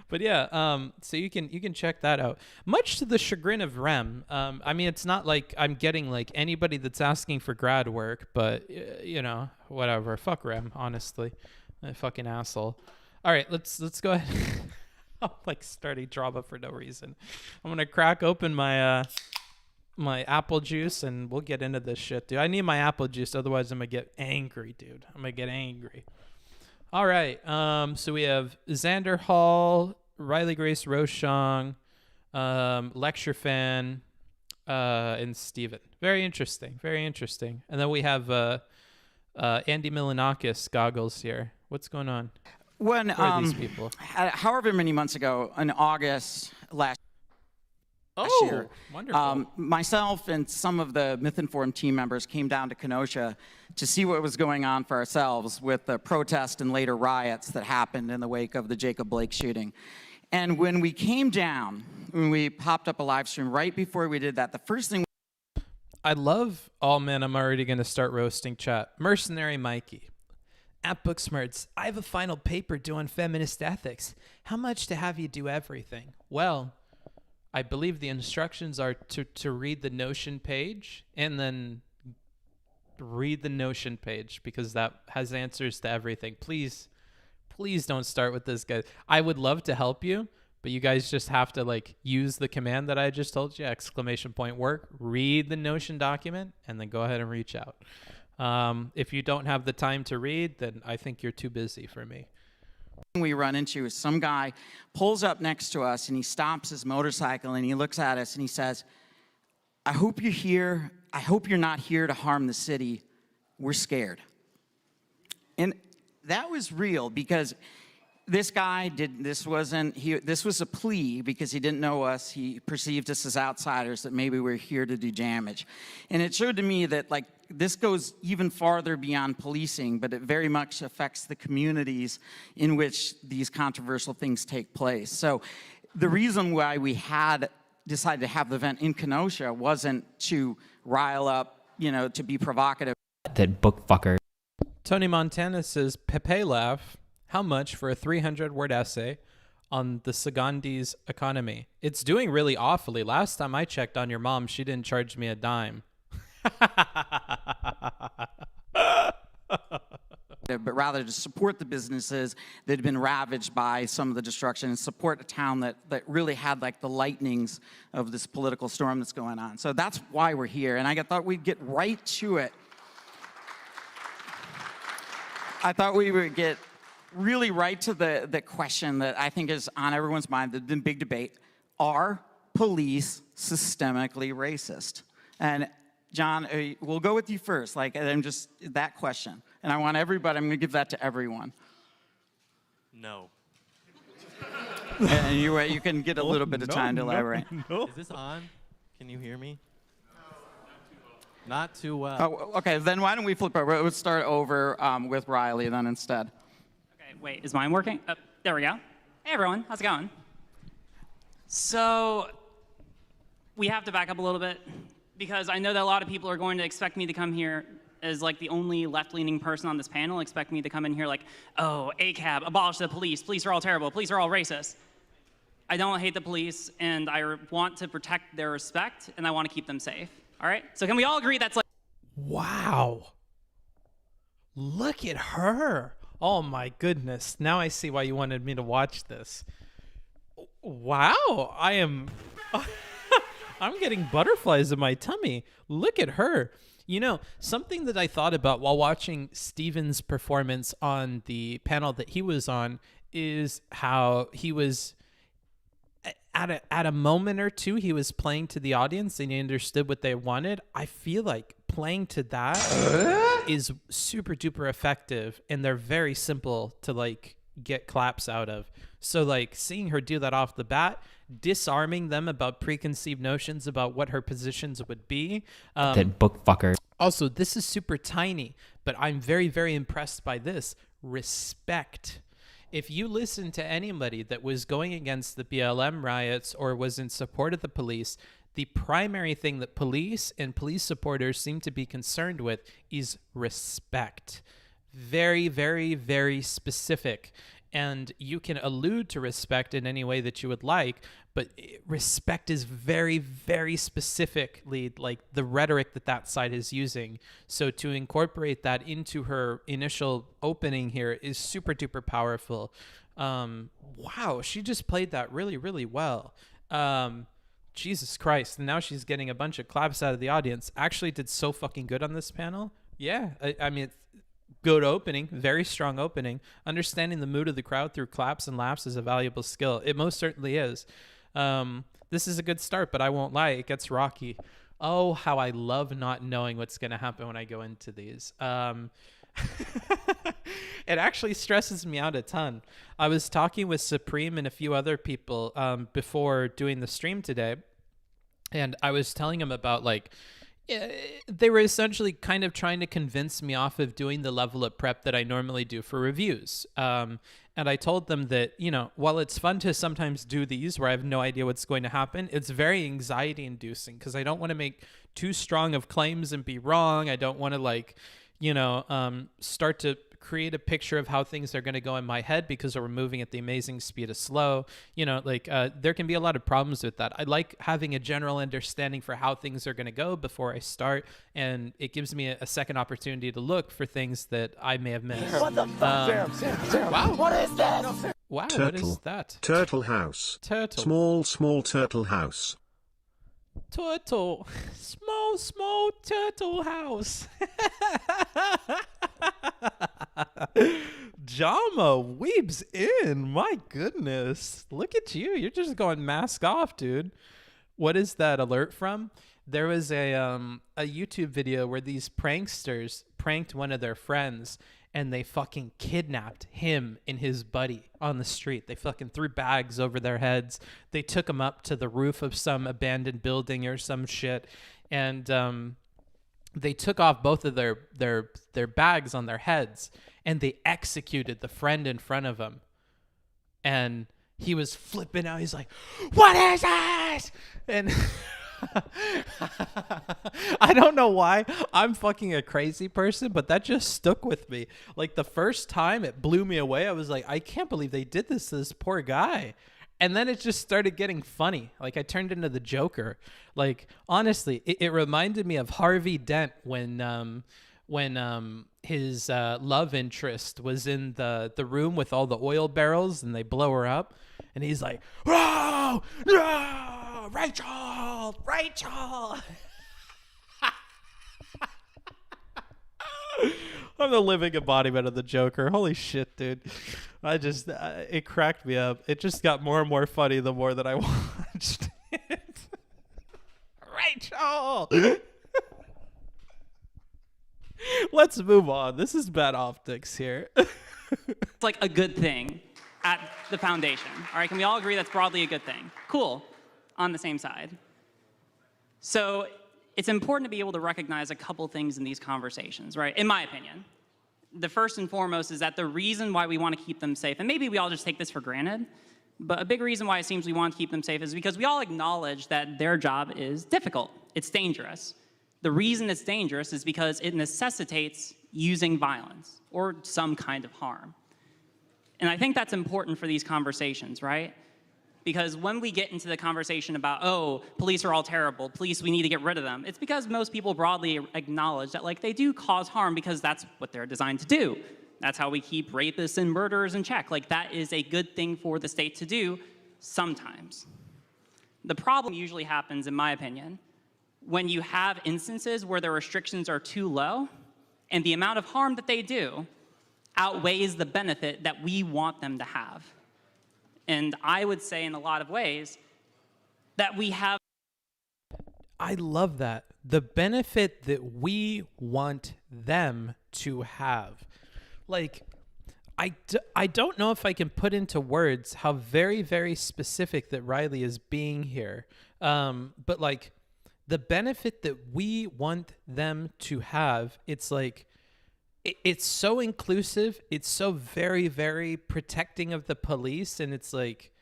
Speaker 1: But yeah, so you can check that out. Much to the chagrin of Rem. It's not like I'm getting anybody that's asking for grad work, but whatever. Fuck Rem, honestly. A fucking asshole. All right, let's go ahead. I'm starting drama for no reason. I'm gonna crack open my my apple juice and we'll get into this shit, dude. I need my apple juice, otherwise I'm gonna get angry, dude. I'm gonna get angry. All right. So we have Xander Hall, Riley Grace Rochong, Lecture Fan, and Steven. Very interesting. Very interesting. And then we have Andy Milanakis goggles here. What's going on?
Speaker 9: When
Speaker 1: Who are these people?
Speaker 9: However many months ago, in August last year,
Speaker 1: wonderful.
Speaker 9: Myself and some of the Myth-Informed team members came down to Kenosha to see what was going on for ourselves with the protest and later riots that happened in the wake of the Jacob Blake shooting. And when we came down, when we popped up a live stream right before we did that, the first thing...
Speaker 1: I love, oh man, I'm already going to start roasting chat. Mercenary Mikey. At Booksmarts, I have a final paper due on feminist ethics. How much to have you do everything? Well, I believe the instructions are to read the Notion page and then read the Notion page because that has answers to everything. Please don't start with this, guys. I would love to help you, but you guys just have to like use the command that I just told you, ! Work, read the Notion document, and then go ahead and reach out. If you don't have the time to read, then I think you're too busy for me.
Speaker 9: We run into is some guy pulls up next to us and he stops his motorcycle and he looks at us and he says, I hope you're here. I hope you're not here to harm the city. We're scared. And that was real because this guy this was a plea because he didn't know us. He perceived us as outsiders, that maybe we're here to do damage. And it showed to me that like this goes even farther beyond policing, but it very much affects the communities in which these controversial things take place. So the reason why we had decided to have the event in Kenosha wasn't to rile up, to be provocative.
Speaker 10: That book fucker.
Speaker 1: Tony Montana says, Pepe laugh. How much for a 300-word essay on the Segandi's economy? It's doing really awfully. Last time I checked on your mom, she didn't charge me a dime.
Speaker 9: But rather to support the businesses that had been ravaged by some of the destruction and support a town that really had like the lightnings of this political storm that's going on. So that's why we're here. And I thought we'd get right to it. I thought we would get really right to the question that I think is on everyone's mind, the big debate. Are police systemically racist? And John, we'll go with you first. That question. And I want everybody, I'm going to give that to everyone.
Speaker 11: No.
Speaker 9: And you can get a little bit of time to elaborate.
Speaker 11: No. Is this on? Can you hear me? Not too well.
Speaker 9: Oh, okay, then why don't we flip over? Let's start over with Riley then instead.
Speaker 12: Okay, wait, is mine working? There we go. Hey everyone, how's it going? So, we have to back up a little bit because I know that a lot of people are going to expect me to come here as like the only left-leaning person on this panel, expect me to come in here like, oh, ACAB, abolish the police are all terrible, police are all racist. I don't hate the police, and I want to protect their respect, and I want to keep them safe. All right? So can we all agree that's like...
Speaker 1: Wow. Look at her. Oh my goodness. Now I see why you wanted me to watch this. Wow. I'm getting butterflies in my tummy. Look at her. Something that I thought about while watching Steven's performance on the panel that he was on is how he was... At a moment or two, he was playing to the audience and he understood what they wanted. I feel like playing to that is super duper effective, and they're very simple to like get claps out of. So like seeing her do that off the bat, disarming them about preconceived notions about what her positions would be.
Speaker 10: That book fucker.
Speaker 1: Also, this is super tiny, but I'm very, very impressed by this. Respect. If you listen to anybody that was going against the BLM riots or was in support of the police, the primary thing that police and police supporters seem to be concerned with is respect. Very, very, very specific. And you can allude to respect in any way that you would like, but respect is very, very specifically like the rhetoric that side is using. So to incorporate that into her initial opening here is super duper powerful. Wow, she just played that really, really well. Jesus Christ. And now she's getting a bunch of claps out of the audience. Actually did so fucking good on this panel. Yeah, I mean, good opening, very strong opening. Understanding the mood of the crowd through claps and laughs is a valuable skill. It most certainly is. This is a good start, but I won't lie, it gets rocky. Oh, how I love not knowing what's going to happen when I go into these. It actually stresses me out a ton. I was talking with Supreme and a few other people before doing the stream today, and I was telling him about like, they were essentially kind of trying to convince me off of doing the level of prep that I normally do for reviews. And I told them that, you know, while it's fun to sometimes do these where I have no idea what's going to happen, it's very anxiety inducing because I don't want to make too strong of claims and be wrong. I don't want to, like, you know, start to create a picture of how things are going to go in my head because we're moving at the amazing speed of slow. You know, like there can be a lot of problems with that. I like having a general understanding for how things are going to go before I start, and it gives me a second opportunity to look for things that I may have missed.
Speaker 13: What the fuck? Sam,
Speaker 1: wow.
Speaker 13: What is this?
Speaker 1: Wow,
Speaker 8: Turtle.
Speaker 1: what is that?
Speaker 8: Turtle house.
Speaker 1: Turtle.
Speaker 8: Small turtle house.
Speaker 1: Turtle. Small turtle house. Jama weeps in. My goodness. Look at you. You're just going mask off, dude. What is that alert from? There was a YouTube video where these pranksters pranked one of their friends and they fucking kidnapped him and his buddy on the street. They fucking threw bags over their heads. They took him up to the roof of some abandoned building or some shit. And they took off both of their bags on their heads, and they executed the friend in front of him. And he was flipping out. He's like, "What is this?" And I don't know why I'm fucking a crazy person, but that just stuck with me. Like the first time it blew me away. I was like, I can't believe they did this to this poor guy. And then it just started getting funny. Like I turned into the Joker. Like honestly, it reminded me of Harvey Dent when his love interest was in the room with all the oil barrels and they blow her up, and he's like, "No, no, Rachel." I'm the living embodiment of the Joker. Holy shit, dude. It cracked me up. It just got more and more funny the more that I watched it. Rachel! Let's move on. This is bad optics here.
Speaker 12: It's like a good thing at the foundation. All right, can we all agree that's broadly a good thing? Cool. On the same side. So it's important to be able to recognize a couple things in these conversations, right? In my opinion. The first and foremost is that the reason why we want to keep them safe, and maybe we all just take this for granted, but a big reason why it seems we want to keep them safe is because we all acknowledge that their job is difficult. It's dangerous. The reason it's dangerous is because it necessitates using violence or some kind of harm. And I think that's important for these conversations, right? Because when we get into the conversation about, oh, police are all terrible, police, we need to get rid of them, it's because most people broadly acknowledge that, like, they do cause harm because that's what they're designed to do. That's how we keep rapists and murderers in check. Like, that is a good thing for the state to do sometimes. The problem usually happens, in my opinion, when you have instances where the restrictions are too low and the amount of harm that they do outweighs the benefit that we want them to have. And I would say in a lot of ways that we have.
Speaker 1: I love that. The benefit that we want them to have. Like, I don't know if I can put into words how very, very specific that Riley is being here. But like the benefit that we want them to have, it's like, it's so inclusive. It's so very, very protecting of the police. And it's like,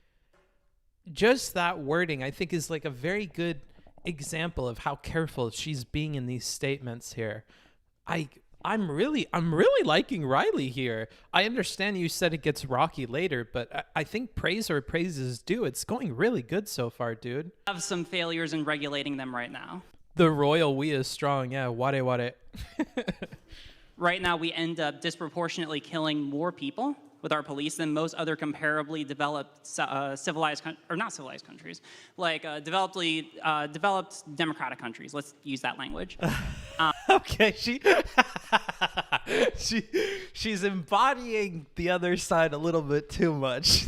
Speaker 1: just that wording, I think, is like a very good example of how careful she's being in these statements here. I'm really liking Riley here. I understand you said it gets rocky later, but I think praise where praise is due. It's going really good so far, dude.
Speaker 12: Have some failures in regulating them right now.
Speaker 1: The royal we is strong. Yeah, wade.
Speaker 12: Right now, we end up disproportionately killing more people with our police than most other comparably developed civilized, or not civilized countries, like developed democratic countries. Let's use that language.
Speaker 1: Okay, she's embodying the other side a little bit too much.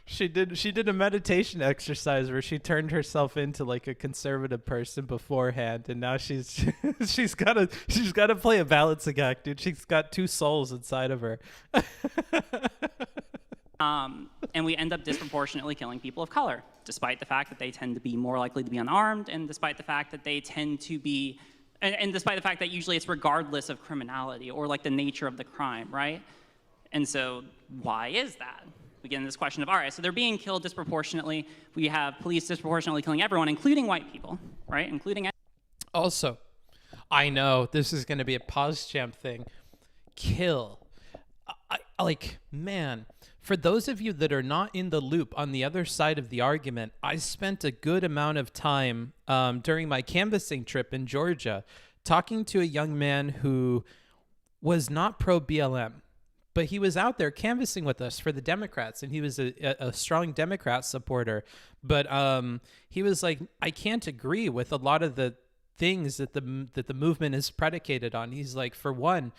Speaker 1: She did a meditation exercise where she turned herself into like a conservative person beforehand, and now she's got to play a balancing act, dude. She's got two souls inside of her.
Speaker 12: And we end up disproportionately killing people of color, despite the fact that they tend to be more likely to be unarmed, and despite the fact that they tend to be, and despite the fact that usually it's regardless of criminality or like the nature of the crime, right? And so why is that? We get into this question of, all right, so they're being killed disproportionately. We have police disproportionately killing everyone, including white people, right? Including.
Speaker 1: Also, I know this is going to be a pause champ thing. Kill. Man, for those of you that are not in the loop on the other side of the argument, I spent a good amount of time during my canvassing trip in Georgia talking to a young man who was not pro-BLM, but he was out there canvassing with us for the Democrats, and he was a strong Democrat supporter. But he was like, I can't agree with a lot of the things that the movement is predicated on. He's like, for one,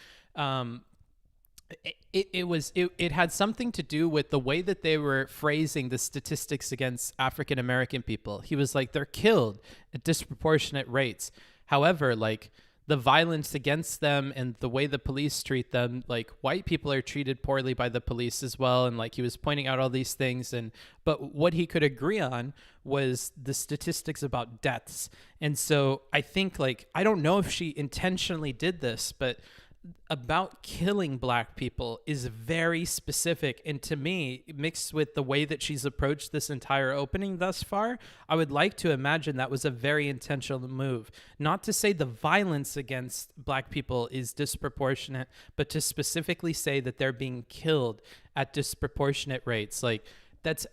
Speaker 1: it had something to do with the way that they were phrasing the statistics against African American people. He was like, they're killed at disproportionate rates. However, like the violence against them and the way the police treat them, like white people are treated poorly by the police as well. And like he was pointing out all these things, but what he could agree on was the statistics about deaths. And so I think, like, I don't know if she intentionally did this, but about killing black people is very specific, and to me, mixed with the way that she's approached this entire opening thus far, I would like to imagine that was a very intentional move. Not to say the violence against black people is disproportionate, but to specifically say that they're being killed at disproportionate rates. Like,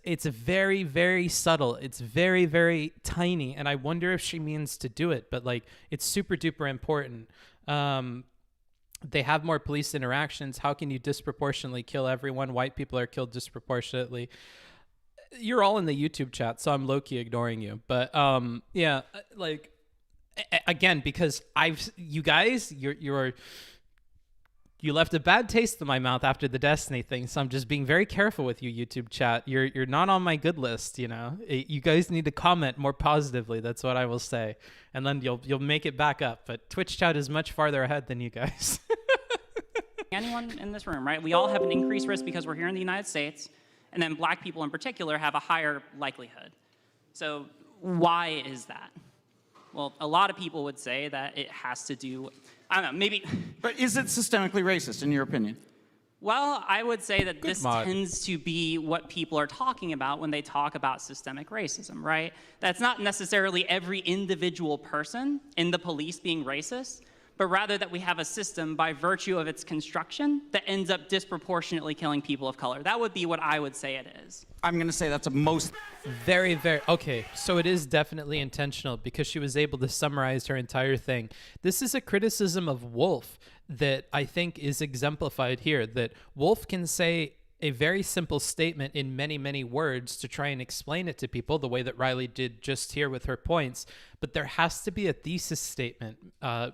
Speaker 1: it's very, very subtle. It's very, very tiny, and I wonder if she means to do it, but like, it's super duper important. They have more police interactions. How can you disproportionately kill everyone? White people are killed disproportionately. You're all in the YouTube chat, so I'm low-key ignoring you. But yeah, like, again, because you left a bad taste in my mouth after the Destiny thing, so I'm just being very careful with you, YouTube chat. You're not on my good list, you know. You guys need to comment more positively. That's what I will say, and then you'll make it back up. But Twitch chat is much farther ahead than you guys.
Speaker 12: Anyone in this room, right? We all have an increased risk because we're here in the United States, and then black people in particular have a higher likelihood. So why is that? Well, a lot of people would say that it has to do, I don't know, maybe.
Speaker 9: But is it systemically racist, in your opinion?
Speaker 12: Well, I would say that this tends to be what people are talking about when they talk about systemic racism, right? That's not necessarily every individual person in the police being racist, but rather that we have a system by virtue of its construction that ends up disproportionately killing people of color. That would be what I would say it is.
Speaker 9: I'm going to say that's a most...
Speaker 1: Very, very... Okay, so it is definitely intentional because she was able to summarize her entire thing. This is a criticism of Wolf that I think is exemplified here, that Wolf can say a very simple statement in many, many words to try and explain it to people the way that Riley did just here with her points. But there has to be a thesis statement,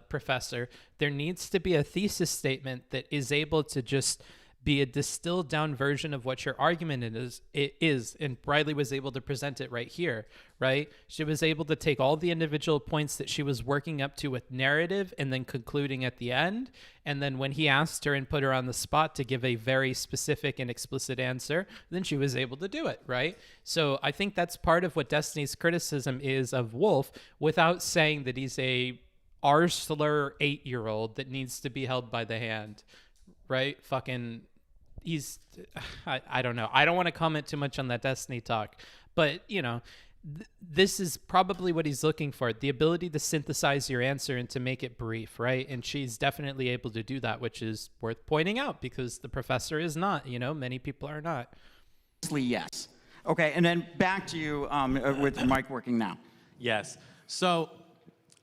Speaker 1: Professor. There needs to be a thesis statement that is able to just be a distilled down version of what your argument is, and Riley was able to present it right here, right? She was able to take all the individual points that she was working up to with narrative and then concluding at the end, and then when he asked her and put her on the spot to give a very specific and explicit answer, then she was able to do it, right? So I think that's part of what Destiny's criticism is of Wolf, without saying that he's a R-slur 8-year-old that needs to be held by the hand, right? Fucking... I don't know. I don't want to comment too much on that Destiny talk, but you know, this is probably what he's looking for, the ability to synthesize your answer and to make it brief, right? And she's definitely able to do that, which is worth pointing out because the professor is not, you know, many people are not.
Speaker 9: Yes. Okay, and then back to you with the mic working now.
Speaker 11: Yes. So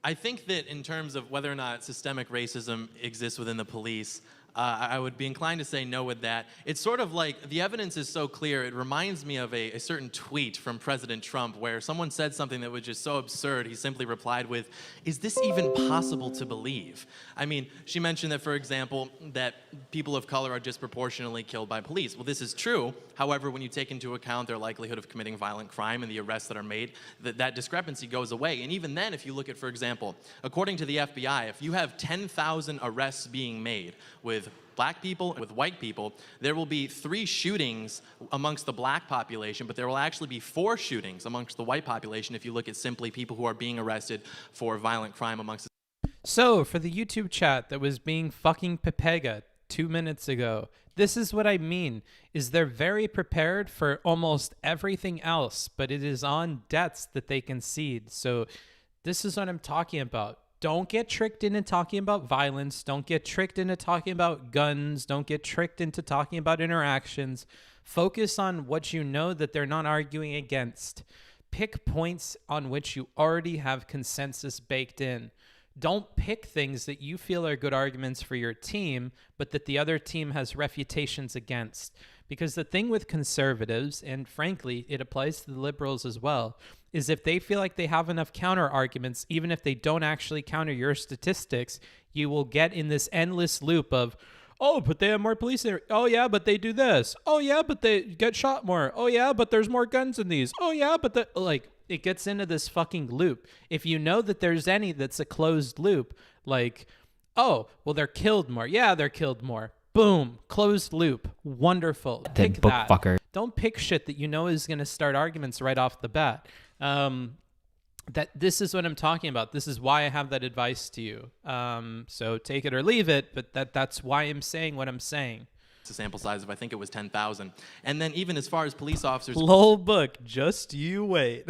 Speaker 11: I think that in terms of whether or not systemic racism exists within the police, I would be inclined to say no with that. It's sort of like the evidence is so clear. It reminds me of a certain tweet from President Trump where someone said something that was just so absurd. He simply replied with, "Is this even possible to believe?" I mean, she mentioned that, for example, that people of color are disproportionately killed by police. Well, this is true. However, when you take into account their likelihood of committing violent crime and the arrests that are made, that discrepancy goes away. And even then, if you look at, for example, according to the FBI, if you have 10,000 arrests being made with with black people, with white people, there will be 3 shootings amongst the black population, but there will actually be 4 shootings amongst the white population if you look at simply people who are being arrested for violent crime amongst.
Speaker 1: So, for the YouTube chat that was being fucking Pepega 2 minutes ago, this is what I mean, is they're very prepared for almost everything else, but it is on debts that they concede. So, this is what I'm talking about. Don't get tricked into talking about violence. Don't get tricked into talking about guns. Don't get tricked into talking about interactions. Focus on what you know that they're not arguing against. Pick points on which you already have consensus baked in. Don't pick things that you feel are good arguments for your team, but that the other team has refutations against. Because the thing with conservatives, and frankly, it applies to the liberals as well, is if they feel like they have enough counter arguments, even if they don't actually counter your statistics, you will get in this endless loop of, oh, but they have more police there. Oh, yeah, but they do this. Oh, yeah, but they get shot more. Oh, yeah, but there's more guns in these. Oh, yeah, but it gets into this fucking loop. If you know that there's any that's a closed loop, like, oh, well, they're killed more. Yeah, they're killed more. Boom, closed loop. Wonderful. Pick that.
Speaker 10: Fucker.
Speaker 1: Don't pick shit that you know is going to start arguments right off the bat. That this is what I'm talking about. This is why I have that advice to you. So take it or leave it, but that's why I'm saying what I'm saying.
Speaker 11: It's a sample size of, I think it was 10,000. And then even as far as police officers...
Speaker 1: Lol book, just you wait.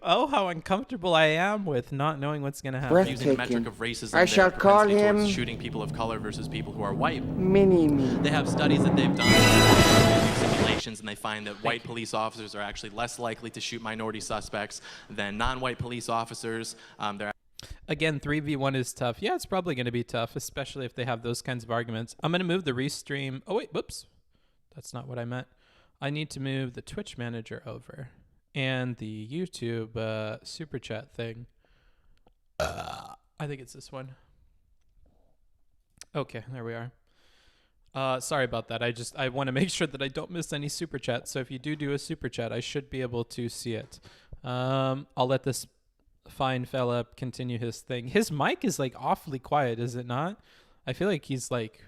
Speaker 1: Oh, how uncomfortable I am with not knowing what's going to happen.
Speaker 11: Using the metric of racism,
Speaker 6: I shall call him
Speaker 11: shooting people of color versus people who are white.
Speaker 6: Mini-me.
Speaker 11: They have studies that they've done, simulations, and they find that white police officers are actually less likely to shoot minority suspects than non-white police officers.
Speaker 1: Again, 3v1 is tough. Yeah, it's probably going to be tough, especially if they have those kinds of arguments. I'm going to move the restream. Oh, wait, whoops. That's not what I meant. I need to move the Twitch manager over and the YouTube super chat thing. I think it's this one. Okay, there we are. Sorry about that. I want to make sure that I don't miss any super chats. So if you do a super chat, I should be able to see it. I'll let this fine fella continue his thing. His mic is like awfully quiet, is it not? I feel like he's like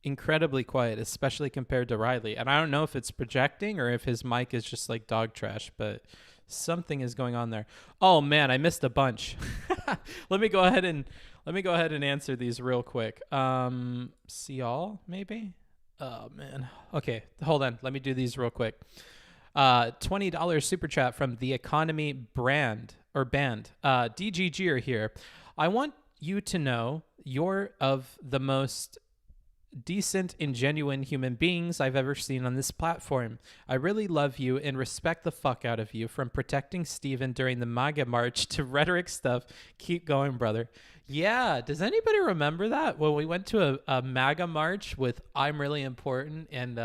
Speaker 1: incredibly quiet, especially compared to Riley. And I don't know if it's projecting or if his mic is just like dog trash, but something is going on there. Oh man, I missed a bunch. Let me go ahead and answer these real quick. See all maybe? Oh man. Okay, hold on. Let me do these real quick. $20 super chat from the Economy brand or band. DGG are here. I want you to know you're of the most decent and genuine human beings I've ever seen on this platform. I really love you and respect the fuck out of you, from protecting Steven during the MAGA march to rhetoric stuff. Keep going, brother. Yeah, does anybody remember that? When we went to a MAGA march with I'm Really Important and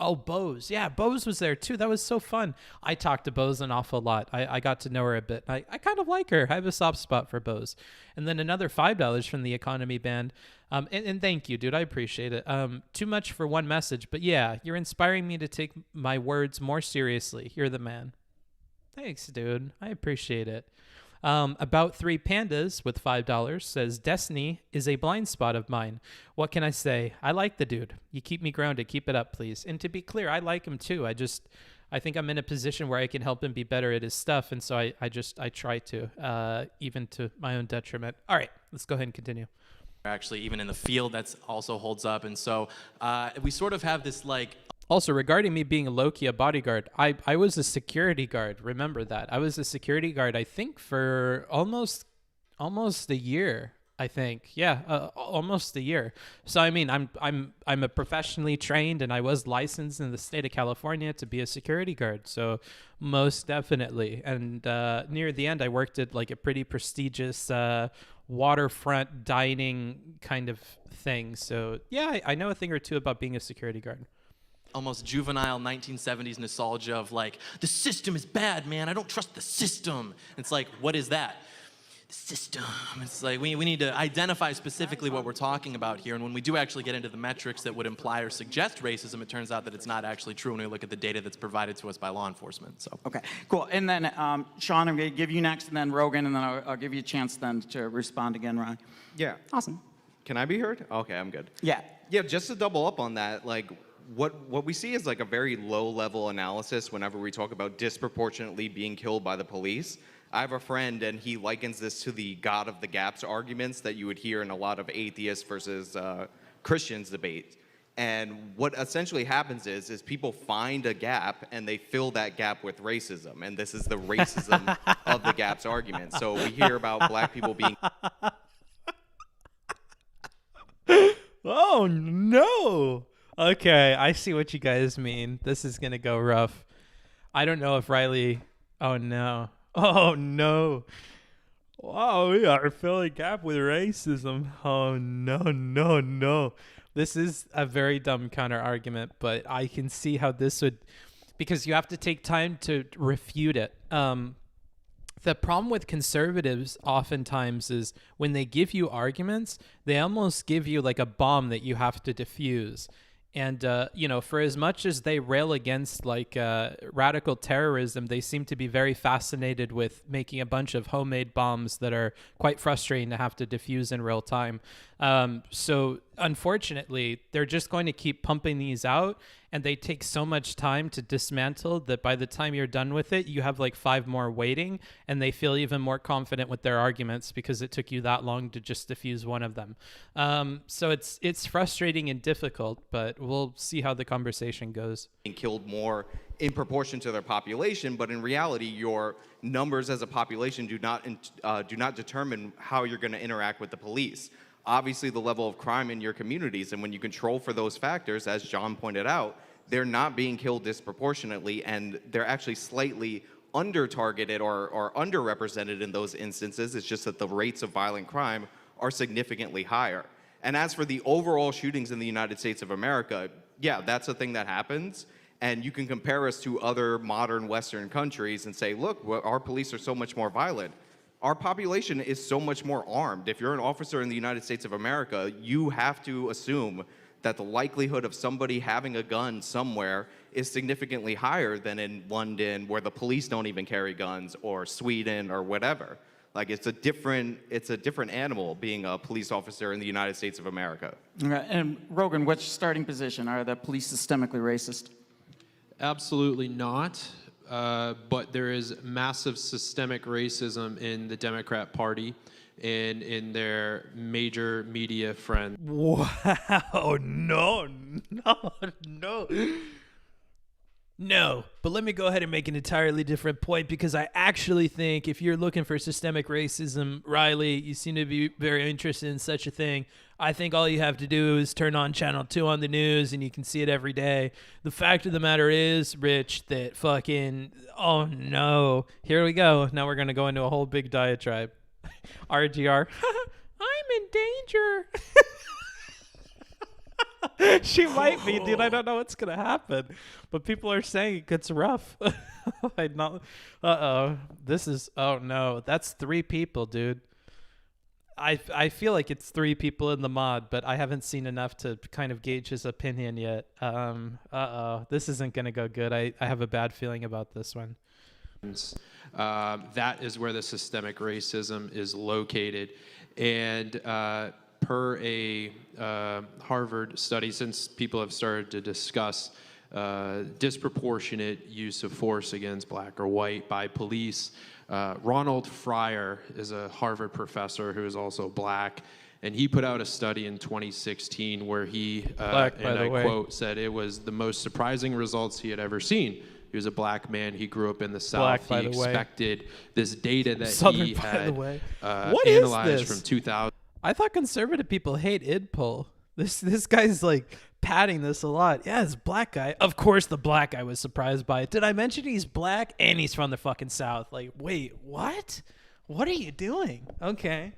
Speaker 1: oh, Bose. Yeah, Bose was there too. That was so fun. I talked to Bose an awful lot. I got to know her a bit. I kind of like her. I have a soft spot for Bose. And then another $5 from the Economy band. And thank you, dude. I appreciate it. Too much for one message, but yeah, you're inspiring me to take my words more seriously. You're the man. Thanks, dude. I appreciate it. About 3 pandas with $5 says, Destiny is a blind spot of mine. What can I say? I like the dude. You keep me grounded. Keep it up, please. And to be clear, I like him too. I think I'm in a position where I can help him be better at his stuff. And so I try to, even to my own detriment. All right, let's go ahead and continue.
Speaker 11: Actually, even in the field, that's also holds up. And so we sort of have this like...
Speaker 1: Also, regarding me being a low-key a bodyguard, I was a security guard. Remember that. I was a security guard, I think, for almost a year. I think, yeah, almost a year. So I mean, I'm a professionally trained, and I was licensed in the state of California to be a security guard. So most definitely. And near the end, I worked at like a pretty prestigious waterfront dining kind of thing. So yeah, I know a thing or two about being a security guard.
Speaker 11: Almost juvenile 1970s nostalgia of like, the system is bad, man. I don't trust the system. It's like, what is that? The system. It's like, we need to identify specifically what we're talking about here. And when we do actually get into the metrics that would imply or suggest racism, it turns out that it's not actually true when we look at the data that's provided to us by law enforcement. So.
Speaker 9: Okay, cool. And then, Sean, I'm going to give you next, and then Rogan, and then I'll give you a chance then to respond again, Ron.
Speaker 6: Yeah.
Speaker 9: Awesome.
Speaker 14: Can I be heard? Okay, I'm good.
Speaker 9: Yeah.
Speaker 14: Yeah, just to double up on that, like what we see is like a very low level analysis whenever we talk about disproportionately being killed by the police. I have a friend and he likens this to the God of the gaps arguments that you would hear in a lot of atheists versus Christians debates. And what essentially happens is people find a gap and they fill that gap with racism. And this is the racism of the gaps argument. So we hear about black people being...
Speaker 1: Oh, no. Okay, I see what you guys mean. This is going to go rough. I don't know if Riley... Oh, no. Oh, no. Wow, we are filling a gap with racism. Oh, no, no, no. This is a very dumb counter argument, but I can see how this would... Because you have to take time to refute it. The problem with conservatives oftentimes is when they give you arguments, they almost give you like a bomb that you have to defuse. And, you know, for as much as they rail against like radical terrorism, they seem to be very fascinated with making a bunch of homemade bombs that are quite frustrating to have to defuse in real time. So unfortunately, they're just going to keep pumping these out, and they take so much time to dismantle that by the time you're done with it, you have like 5 more waiting, and they feel even more confident with their arguments because it took you that long to just diffuse one of them. So it's frustrating and difficult, but we'll see how the conversation goes.
Speaker 14: Being killed more in proportion to their population, but in reality, your numbers as a population do not determine how you're going to interact with the police. Obviously, the level of crime in your communities, and when you control for those factors, as John pointed out, they're not being killed disproportionately, and they're actually slightly under-targeted or underrepresented in those instances. It's just that the rates of violent crime are significantly higher. And as for the overall shootings in the United States of America, yeah, that's a thing that happens. And you can compare us to other modern Western countries and say, look, our police are so much more violent. Our population is so much more armed. If you're an officer in the United States of America, you have to assume that the likelihood of somebody having a gun somewhere is significantly higher than in London, where the police don't even carry guns, or Sweden or whatever. Like it's a different animal being a police officer in the United States of America.
Speaker 9: Okay. And Rogan, what's your starting position? Are the police systemically racist?
Speaker 15: Absolutely not. But there is massive systemic racism in the Democrat Party and in their major media friends.
Speaker 1: Wow, no. No, but let me go ahead and make an entirely different point, because I actually think if you're looking for systemic racism, Riley, you seem to be very interested in such a thing. I think all you have to do is turn on Channel 2 on the news and you can see it every day. The fact of the matter is, Rich, that fucking, oh no, here we go. Now we're going to go into a whole big diatribe. RGR, I'm in danger. She might be, dude. I don't know what's gonna happen, but people are saying it gets rough. This is, oh no, that's 3 people, dude. I feel like it's 3 people in the mod, but I haven't seen enough to kind of gauge his opinion yet. This isn't gonna go good. I have a bad feeling about this one.
Speaker 15: That is where the systemic racism is located, and per a Harvard study, since people have started to discuss disproportionate use of force against black or white by police, Ronald Fryer is a Harvard professor who is also black, and he put out a study in 2016 where he,
Speaker 1: black,
Speaker 15: and I quote, said it was the most surprising results he had ever seen. He was a black man. He grew up in the South.
Speaker 1: Black,
Speaker 15: he expected this data that
Speaker 1: Southern,
Speaker 15: he had
Speaker 1: what
Speaker 15: analyzed
Speaker 1: is this?
Speaker 15: from 2000.
Speaker 1: I thought conservative people hate idpol. This guy's like patting this a lot. Yeah, it's black guy. Of course the black guy was surprised by it. Did I mention he's black and he's from the fucking South? Like, wait, what? What are you doing? Okay.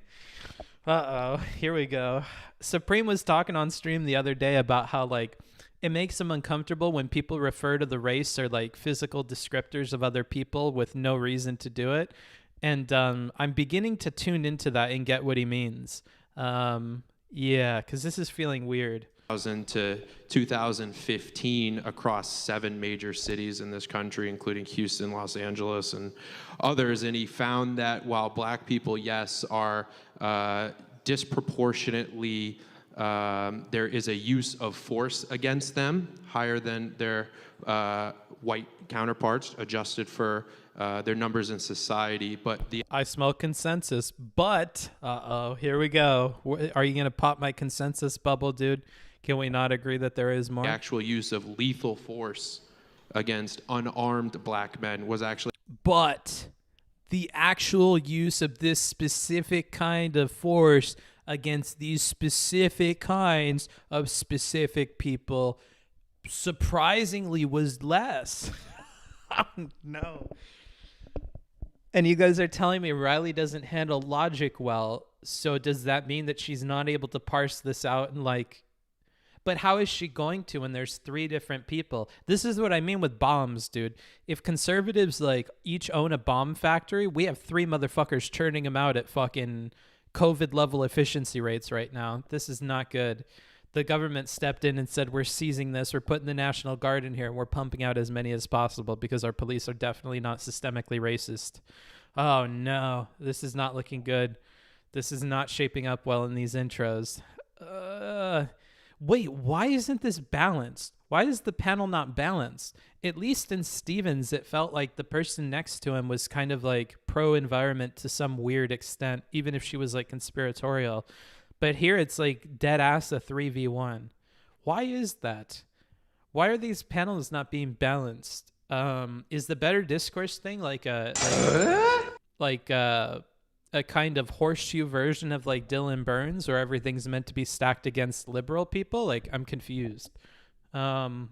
Speaker 1: Here we go. Supreme was talking on stream the other day about how like it makes him uncomfortable when people refer to the race or like physical descriptors of other people with no reason to do it. And I'm beginning to tune into that and get what he means. Yeah, because this is feeling weird.
Speaker 15: 2000 to 2015 across 7 major cities in this country, including Houston, Los Angeles, and others. And he found that while black people, yes, are disproportionately there is a use of force against them higher than their white counterparts, adjusted for their numbers in society. But
Speaker 1: I smell consensus, but here we go. Are you gonna pop my consensus bubble, dude? Can we not agree that there is more?
Speaker 15: The actual use of lethal force against unarmed black men was actually.
Speaker 1: But the actual use of this specific kind of force against these specific kinds of specific people surprisingly was less. No. And you guys are telling me Riley doesn't handle logic well. So does that mean that she's not able to parse this out and but how is she going to when there's 3 different people? This is what I mean with bombs, dude. If conservatives each own a bomb factory, we have 3 motherfuckers churning them out at fucking COVID level efficiency rates right now. This is not good. The government stepped in and said, we're seizing this. We're putting the National Guard in here and we're pumping out as many as possible because our police are definitely not systemically racist. Oh no, this is not looking good. This is not shaping up well in these intros. Wait, why isn't this balanced? Why is the panel not balanced? At least in Stevens, it felt like the person next to him was kind of pro-environment to some weird extent, even if she was conspiratorial. But here it's dead ass a 3v1. Why is that? Why are these panels not being balanced? Is the Better Discourse thing a kind of horseshoe version of Dylan Burns, where everything's meant to be stacked against liberal people? I'm confused. Booksmarts,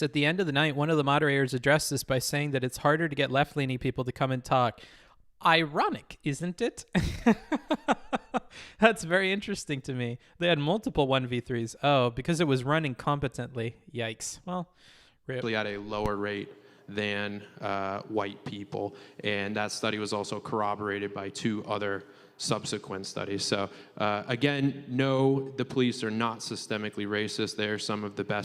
Speaker 1: at the end of the night, one of the moderators addressed this by saying that it's harder to get left-leaning people to come and talk. Ironic, isn't it? That's very interesting to me. They had multiple 1v3s. Oh, because it was running competently. Yikes. Well,
Speaker 15: really at a lower rate than white people. And that study was also corroborated by 2 other subsequent studies. So again, no, the police are not systemically racist. They're some of the best.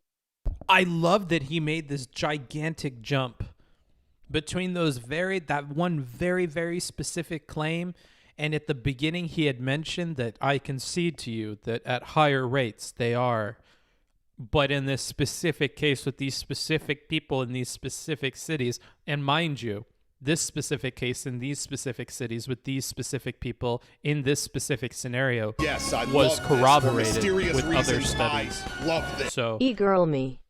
Speaker 1: I love that he made this gigantic jump between that one very, very specific claim. And at the beginning, he had mentioned that I concede to you that at higher rates they are. But in this specific case with these specific people in these specific cities, and mind you, this specific case in these specific cities with these specific people in this specific scenario was corroborated with other studies.
Speaker 2: I love this.
Speaker 1: So,
Speaker 3: E-girl me.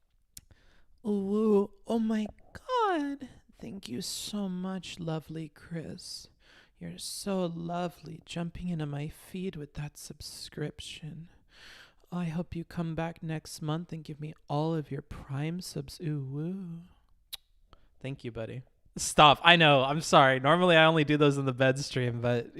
Speaker 1: Ooh, oh my God. Thank you so much, lovely Chris. You're so lovely, jumping into my feed with that subscription. I hope you come back next month and give me all of your Prime subs. Ooh, woo. Thank you, buddy. Stop. I know. I'm sorry. Normally, I only do those in the bed stream, but,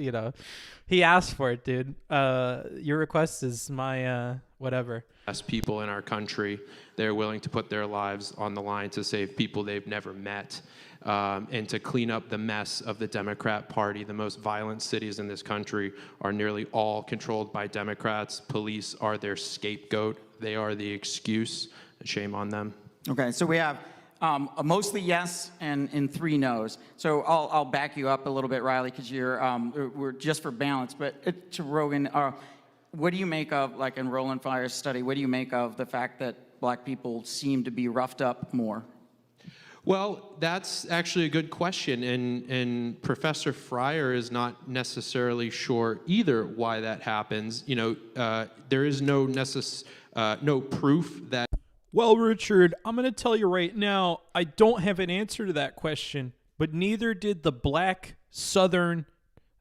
Speaker 1: he asked for it, dude. Your request is my whatever.
Speaker 15: Best people in our country. They're willing to put their lives on the line to save people they've never met. And to clean up the mess of the Democrat Party. The most violent cities in this country are nearly all controlled by Democrats. Police are their scapegoat. They are the excuse. Shame on them.
Speaker 9: Okay, so we have a mostly yes and 3 no's. So I'll back you up a little bit, Riley, because we're just for balance. But to Rogan, what do you make of, in Roland Fire's study, what do you make of the fact that black people seem to be roughed up more?
Speaker 15: Well, that's actually a good question, and Professor Fryer is not necessarily sure either why that happens. There is no proof that.
Speaker 1: Well, Richard, I'm going to tell you right now, I don't have an answer to that question, but neither did the black Southern,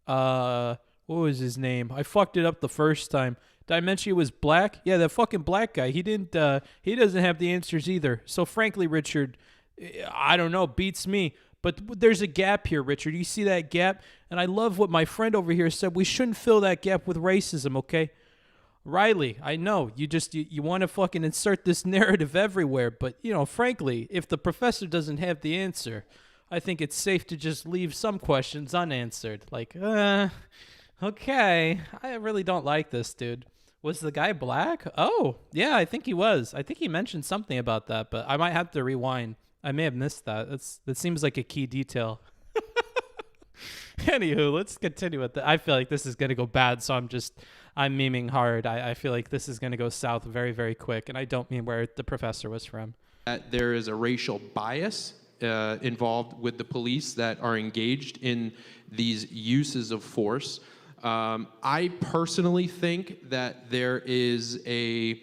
Speaker 1: what was his name? I fucked it up the first time. Did I mention he was black? Yeah, that fucking black guy. He doesn't have the answers either. So frankly, Richard, I don't know, beats me. But there's a gap here, Richard. You see that gap? And I love what my friend over here said. We shouldn't fill that gap with racism, okay? Riley, I know you want to fucking insert this narrative everywhere, but frankly, if the professor doesn't have the answer, I think it's safe to just leave some questions unanswered. Okay, I really don't like this, dude. Was the guy black? Oh, yeah, I think he was. I think he mentioned something about that, but I might have to rewind. I may have missed that. That seems like a key detail. Anywho, let's continue with I feel like this is going to go bad, so I'm memeing hard. I feel like this is going to go south very, very quick, and I don't mean where the professor was from.
Speaker 15: There is a racial bias involved with the police that are engaged in these uses of force. I personally think that there is a,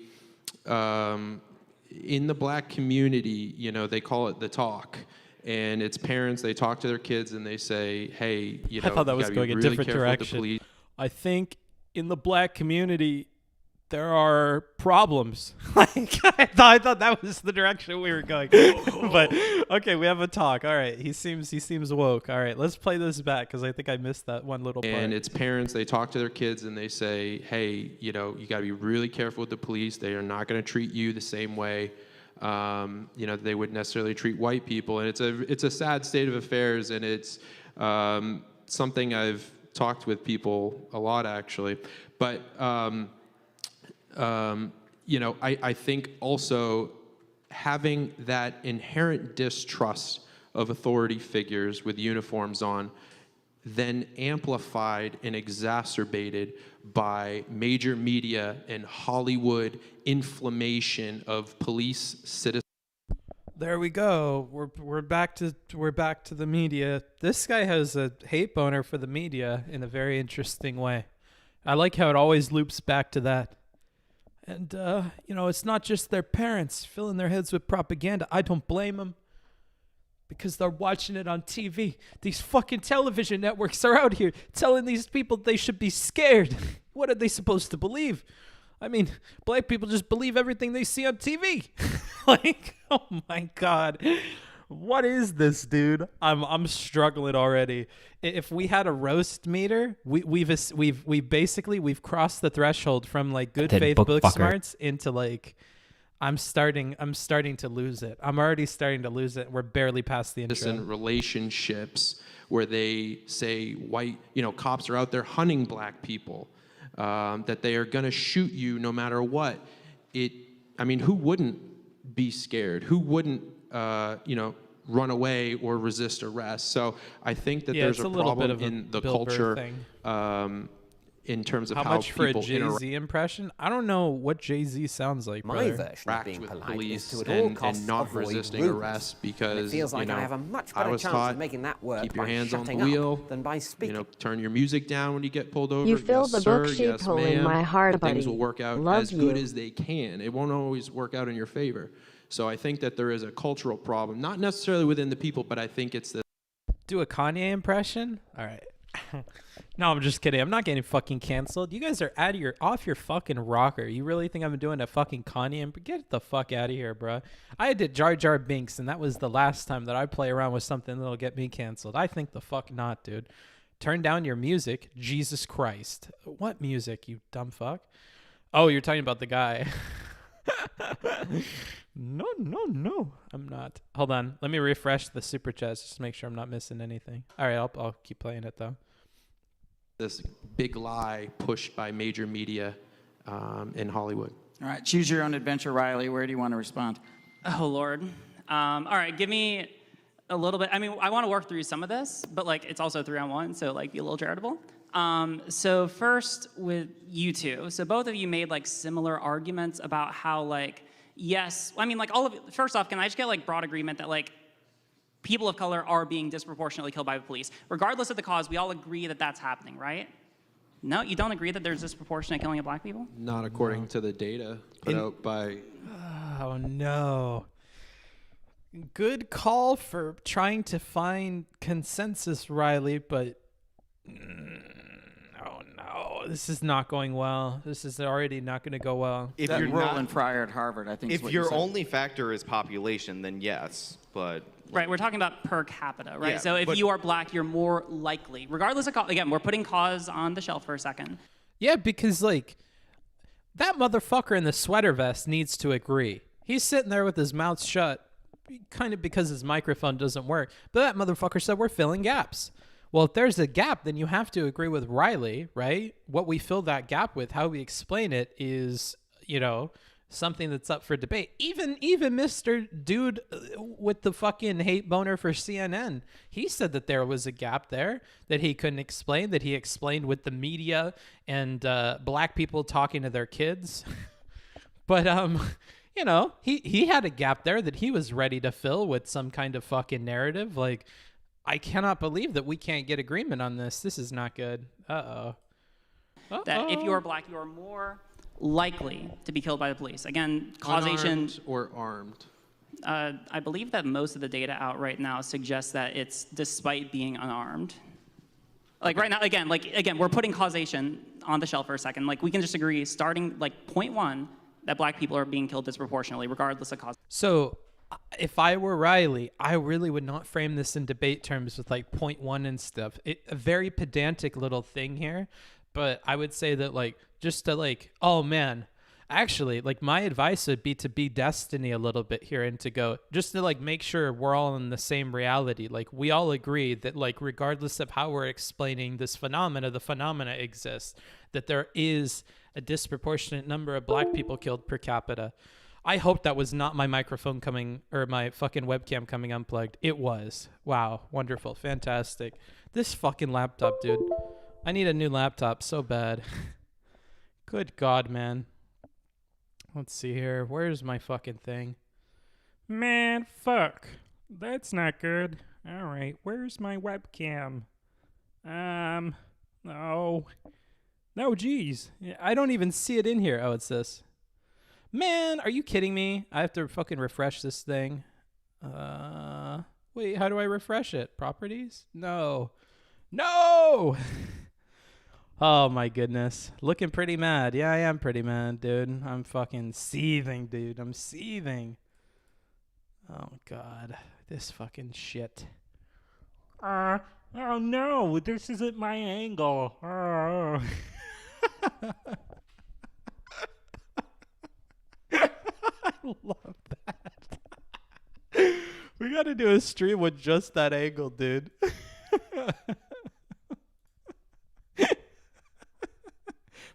Speaker 15: in the black community, you know, they call it the talk. And it's parents, they talk to their kids and they say, hey, you know,
Speaker 1: I thought that was going a
Speaker 15: really
Speaker 1: different
Speaker 15: careful with the
Speaker 1: direction.
Speaker 15: police.
Speaker 1: I think in the black community, there are problems. Like, I thought that was the direction we were going. But okay, we have a talk. All right, he seems woke. All right, let's play this back because I think I missed that one little part.
Speaker 15: And it's parents, they talk to their kids and they say, hey, you know, you got to be really careful with the police. They are not going to treat you the same way, you know, they would necessarily treat white people. And it's a sad state of affairs, and it's something I've talked with people a lot, actually. But you know, I think also having that inherent distrust of authority figures with uniforms on, then amplified and exacerbated by major media and Hollywood inflammation of police citizens.
Speaker 1: There we go. We're back to the media. This guy has a hate boner for the media in a very interesting way. I like how it always loops back to that. And you know, it's not just their parents filling their heads with propaganda. I don't blame them, because they're watching it on TV. These fucking television networks are out here telling these people they should be scared. What are they supposed to believe? I mean, black people just believe everything they see on TV. Like, oh my God. What is this, dude? I'm struggling already. If we had a roast meter, we've crossed the threshold from like good faith booksmarts into like I'm starting to lose it. I'm already starting to lose it. We're barely past the intro.
Speaker 15: Relationships where they say white, you know, cops are out there hunting black people, that they are going to shoot you no matter what. I mean, who wouldn't be scared? Who wouldn't, you know, run away or resist arrest? So I think that there's a problem in the culture in terms of how
Speaker 1: much for a
Speaker 15: people
Speaker 1: Jay-Z impression? I don't know what Jay-Z sounds like,
Speaker 4: My
Speaker 1: brother.
Speaker 4: version of being polite is to at
Speaker 15: and,
Speaker 4: all costs
Speaker 15: and not
Speaker 4: avoid
Speaker 15: resisting
Speaker 4: rudeness.
Speaker 15: arrest,
Speaker 4: And
Speaker 15: because
Speaker 4: it feels like
Speaker 15: you know,
Speaker 4: I have a much
Speaker 15: I
Speaker 4: better
Speaker 15: was
Speaker 4: chance
Speaker 15: taught,
Speaker 4: of making that work
Speaker 15: keep
Speaker 4: by
Speaker 15: your hands on the
Speaker 4: shutting
Speaker 15: wheel,
Speaker 4: up than by speaking.
Speaker 15: you know, turn your music down when you get pulled over.
Speaker 3: You fill
Speaker 15: yes,
Speaker 3: the
Speaker 15: sir,
Speaker 3: book
Speaker 15: yes,
Speaker 3: sheephole in
Speaker 15: ma'am.
Speaker 3: my heart,
Speaker 15: And things
Speaker 3: buddy.
Speaker 15: will work out
Speaker 3: Love
Speaker 15: as good
Speaker 3: you.
Speaker 15: as they can. It won't always work out in your favor. So I think that there is a cultural problem, not necessarily within the people, but I think it's the
Speaker 1: Do a Kanye impression? All right. No, I'm just kidding. I'm not getting fucking canceled. You guys are off your fucking rocker. You really think I'm doing a fucking Kanye? Get the fuck out of here, bro. I did Jar Jar Binks, and that was the last time that I play around with something that'll get me canceled. I think the fuck not, dude. Turn down your music. Jesus Christ. What music, you dumb fuck? Oh, you're talking about the guy. No. I'm not. Hold on. Let me refresh the super chats just to make sure I'm not missing anything. All right, I'll keep playing it, though.
Speaker 15: this big lie pushed by major media in Hollywood.
Speaker 9: All right, choose your own adventure, Riley. Where do you want to respond?
Speaker 12: Oh, Lord. All right, give me a little bit. I mean, I want to work through some of this, but like it's also 3-on-1, so like be a little charitable. So first with you two. So both of you made like similar arguments about how like, yes, I mean like all of it. First off, can I just get like broad agreement that like people of color are being disproportionately killed by the police? Regardless of the cause, we all agree that that's happening, right? No, you don't agree that there's disproportionate killing of black people?
Speaker 15: Not according to the data put out by...
Speaker 1: Oh, no. Good call for trying to find consensus, Riley, but... Oh, no. This is not going well. This is already not going to go well.
Speaker 14: If
Speaker 9: that
Speaker 14: you're
Speaker 9: Roland Fryer at Harvard, I think.
Speaker 14: If your only factor is population, then yes, but...
Speaker 12: Right, we're talking about per capita, right?
Speaker 14: Yeah,
Speaker 12: so if you are black, you're more likely, regardless of, again, we're putting cause on the shelf for a second.
Speaker 1: Yeah, because, like, that motherfucker in the sweater vest needs to agree. He's sitting there with his mouth shut, kind of because his microphone doesn't work. But that motherfucker said we're filling gaps. Well, if there's a gap, then you have to agree with Riley, right? What we fill that gap with, how we explain it is, you know, something that's up for debate. Even Mr. Dude with the fucking hate boner for CNN, he said that there was a gap there that he couldn't explain, that he explained with the media and black people talking to their kids. But you know, he had a gap there that he was ready to fill with some kind of fucking narrative. Like, I cannot believe that we can't get agreement on this. This is not good. Uh-oh.
Speaker 12: That if you are black, you are more likely to be killed by the police. Again, causation.
Speaker 15: Unarmed or armed?
Speaker 12: I believe that most of the data out right now suggests that it's despite being unarmed. Like right now, again, we're putting causation on the shelf for a second. Like, we can just agree, starting like point one, that black people are being killed disproportionately, regardless of cause.
Speaker 1: So, if I were Riley, I really would not frame this in debate terms with like point one and stuff. A very pedantic little thing here, but I would say that like just to like, oh man, actually, like my advice would be to be Destiny a little bit here and to go just to like make sure we're all in the same reality. Like we all agree that like regardless of how we're explaining this phenomena, the phenomena exists, that there is a disproportionate number of black people killed per capita. I hope that was not my microphone coming or my fucking webcam coming unplugged. It was. Wow. Wonderful. Fantastic. This fucking laptop, dude. I need a new laptop so bad. Good God, man. Let's see here. Where's my fucking thing? Man, fuck. That's not good. All right. Where's my webcam? No. No, geez. I don't even see it in here. Oh, it's this. Man, are you kidding me? I have to fucking refresh this thing. Wait, how do I refresh it? Properties? No. No! Oh, my goodness. Looking pretty mad. Yeah, I am pretty mad, dude. I'm fucking seething, dude. I'm seething. Oh, God. This fucking shit. Oh, no. This isn't my angle. Oh. I love that. We got to do a stream with just that angle, dude.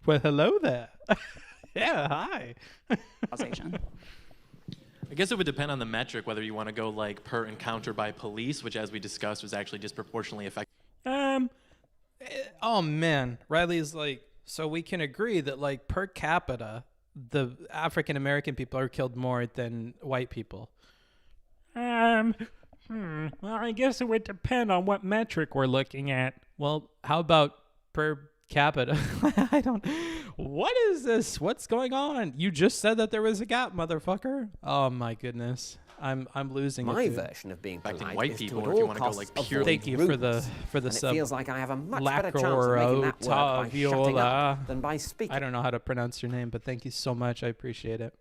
Speaker 1: Well, hello there. Yeah, hi.
Speaker 12: Causation.
Speaker 11: I guess it would depend on the metric, whether you want to go like per encounter by police, which as we discussed was actually disproportionately effective.
Speaker 1: Oh man, Riley's like, so we can agree that like per capita, the African American people are killed more than white people. Well, I guess it would depend on what metric we're looking at. Well, how about per capita? I don't. What is this? What's going on? You just said that there was a gap, motherfucker. Oh my goodness. I'm losing
Speaker 4: my
Speaker 1: it.
Speaker 4: My version of being polite
Speaker 11: white
Speaker 4: is
Speaker 11: people,
Speaker 4: to
Speaker 11: if you
Speaker 4: all
Speaker 11: want to go
Speaker 4: costs
Speaker 11: like pure.
Speaker 1: Thank you for the sub.
Speaker 4: It feels like I have a much better chance of making that work by shutting up than by speaking.
Speaker 1: I don't know how to pronounce your name, but thank you so much. I appreciate it.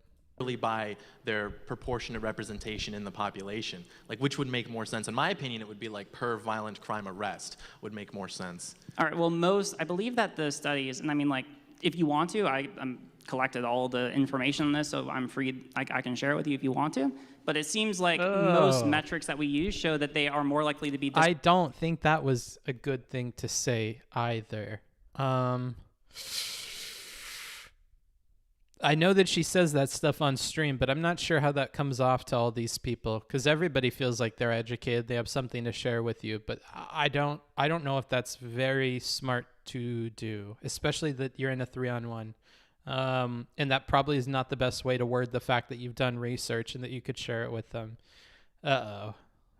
Speaker 11: By their proportionate representation in the population, like which would make more sense. In my opinion, it would be like per violent crime arrest would make more sense.
Speaker 12: All right. Well, I believe that the studies, and I mean, like, if you want to, I'm collected all the information on this, so I'm free. I can share it with you if you want to. But it seems like most metrics that we use show that they are more likely to be.
Speaker 1: I don't think that was a good thing to say either. I know that she says that stuff on stream, but I'm not sure how that comes off to all these people, because everybody feels like they're educated, they have something to share with you, but I don't know if that's very smart to do, especially that you're in a 3-on-1. And that probably is not the best way to word the fact that you've done research and that you could share it with them.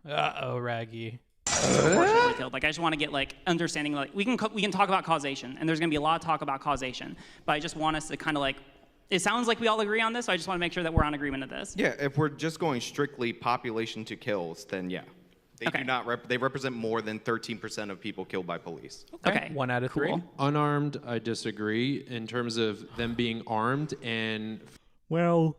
Speaker 1: Raggy.
Speaker 12: Killed. Like, I just want to get like understanding. Like, we can talk about causation, and there's going to be a lot of talk about causation, but I just want us to kind of like. It sounds like we all agree on this, so I just want to make sure that we're on agreement of this.
Speaker 14: Yeah, if we're just going strictly population to kills, then yeah. They do not they represent more than 13% of people killed by police.
Speaker 12: Okay.
Speaker 1: 1 out of 3.
Speaker 15: Unarmed, I disagree in terms of them being armed and.
Speaker 1: Well,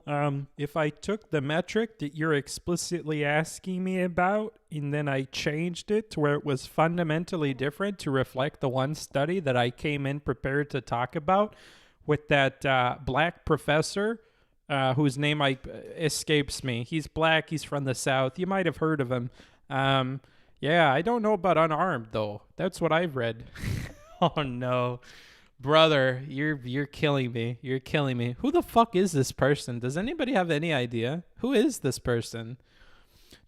Speaker 1: if I took the metric that you're explicitly asking me about, and then I changed it to where it was fundamentally different to reflect the one study that I came in prepared to talk about, with that black professor whose name escapes me. He's black. He's from the South. You might have heard of him. Yeah, I don't know about unarmed, though. That's what I've read. Oh, no. Brother, you're killing me. You're killing me. Who the fuck is this person? Does anybody have any idea? Who is this person?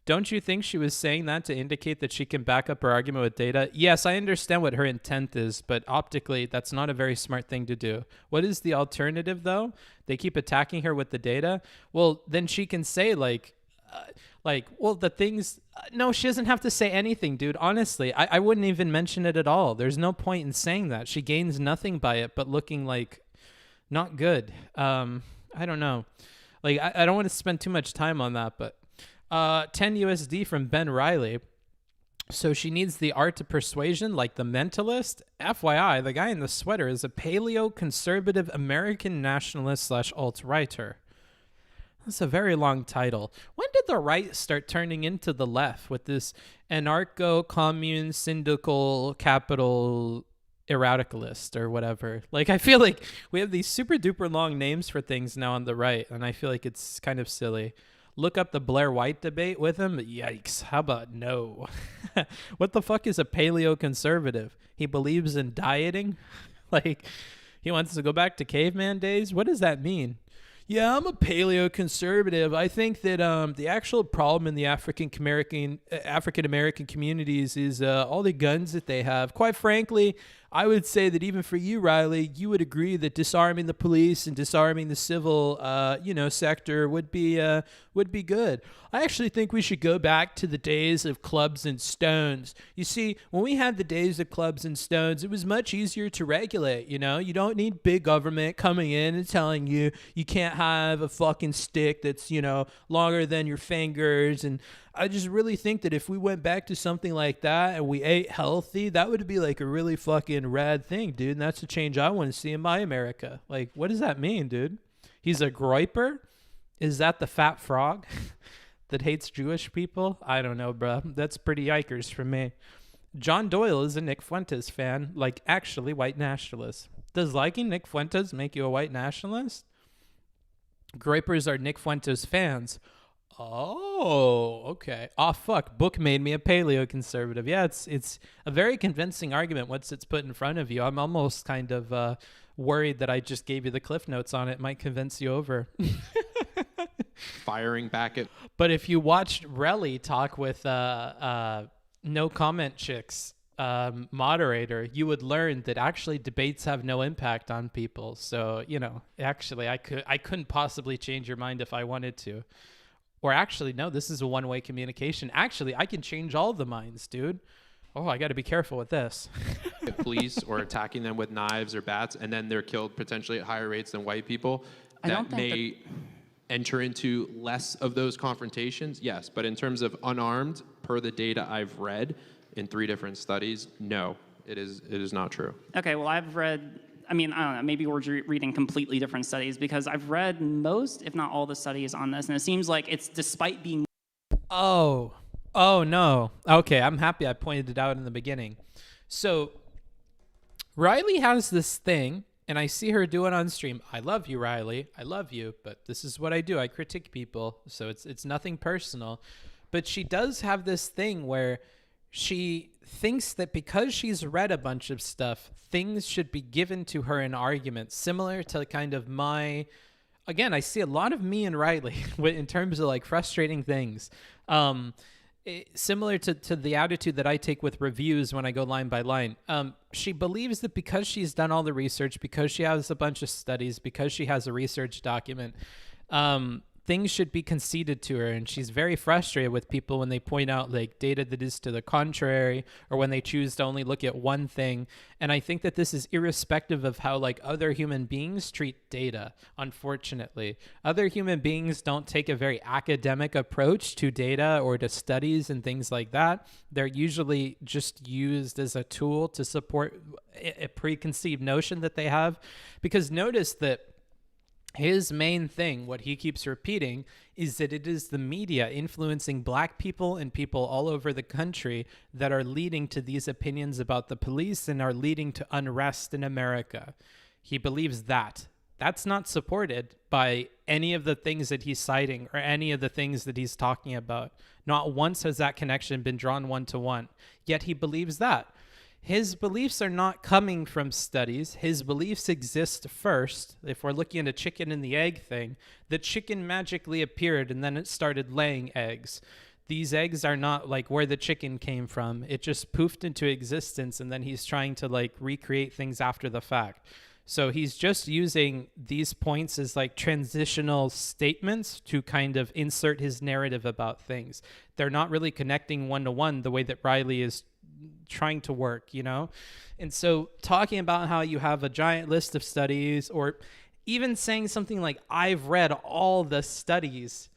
Speaker 1: Don't you think she was saying that to indicate that she can back up her argument with data? Yes, I understand what her intent is, but optically, that's not a very smart thing to do. What is the alternative, though? They keep attacking her with the data? Well, then she can say, well, the things... no, she doesn't have to say anything, dude. Honestly, I wouldn't even mention it at all. There's no point in saying that. She gains nothing by it but looking like not good. I don't know. Like, I don't want to spend too much time on that, but 10 USD from Ben Riley. So she needs the art of persuasion like the mentalist. FYI, the guy in the sweater is a paleo-conservative American nationalist / alt-righter. That's a very long title. When did the right start turning into the left with this anarcho-commune syndical capital eradicalist or whatever? Like, I feel like we have these super duper long names for things now on the right, and I feel like it's kind of silly. Look up the Blair White debate with him. Yikes. How about no? What the fuck is a paleo-conservative? He believes in dieting? Like, he wants to go back to caveman days? What does that mean? Yeah, I'm a paleo-conservative. I think that the actual problem in the African-American communities is all the guns that they have. Quite frankly, I would say that even for you, Riley, you would agree that disarming the police and disarming the civil, sector would be good. I actually think we should go back to the days of clubs and stones. You see, when we had the days of clubs and stones, it was much easier to regulate, you know? You don't need big government coming in and telling you you can't have a fucking stick that's, longer than your fingers. And I just really think that if we went back to something like that and we ate healthy, that would be like a really fucking rad thing, dude. And that's the change I want to see in my America. Like, what does that mean, dude? He's a groiper? Is that the fat frog that hates Jewish people? I don't know, bro. That's pretty yikers for me. John Doyle is a Nick Fuentes fan, like actually white nationalist. Does liking Nick Fuentes make you a white nationalist? Groipers are Nick Fuentes fans. Oh, okay. Oh, fuck. Book made me a paleo-conservative. Yeah, it's a very convincing argument once it's put in front of you. I'm almost kind of worried that I just gave you the cliff notes on it. Might convince you over.
Speaker 15: Firing back at...
Speaker 1: But if you watched Relly talk with No Comment Chicks moderator, you would learn that actually debates have no impact on people. So, actually I couldn't possibly change your mind if I wanted to. Or actually, no, this is a one-way communication. Actually, I can change all the minds, dude. Oh, I got to be careful with this.
Speaker 15: Police or attacking them with knives or bats, and then they're killed potentially at higher rates than white people. That may enter into less of those confrontations, yes. But in terms of unarmed, per the data I've read in 3 different studies, no, it is not true. Okay, well, I've read... I don't know, maybe we're reading completely different studies because I've read most, if not all, the studies on this, and it seems like it's despite being...
Speaker 1: Oh, no. Okay, I'm happy I pointed it out in the beginning. So, Riley has this thing, and I see her do it on stream. I love you, Riley. I love you, but this is what I do. I critique people, so it's nothing personal. But she does have this thing where she thinks that because she's read a bunch of stuff, things should be given to her in arguments, similar to kind of again, I see a lot of me and Riley in terms of like frustrating things. Similar to the attitude that I take with reviews when I go line by line. She believes that because she's done all the research, because she has a bunch of studies, because she has a research document, things should be conceded to her, and she's very frustrated with people when they point out like data that is to the contrary, or when they choose to only look at one thing. And I think that this is irrespective of how like other human beings treat data. Unfortunately, other human beings don't take a very academic approach to data or to studies and things like that. They're usually just used as a tool to support a preconceived notion that they have. Because notice that his main thing, what he keeps repeating, is that it is the media influencing black people and people all over the country that are leading to these opinions about the police and are leading to unrest in America. He believes that. That's not supported by any of the things that he's citing or any of the things that he's talking about. Not once has that connection been drawn one-to-one. Yet he believes that. his beliefs are not coming from studies. His beliefs exist first. If we're looking at a chicken and the egg thing, the chicken magically appeared and then it started laying eggs. These eggs are not like where the chicken came from. It just poofed into existence, and then he's trying to like recreate things after the fact. So he's just using these points as like transitional statements to kind of insert his narrative about things. They're not really connecting one-to-one the way that Riley is trying to work, you know? And so talking about how you have a giant list of studies, or even saying something like, I've read all the studies,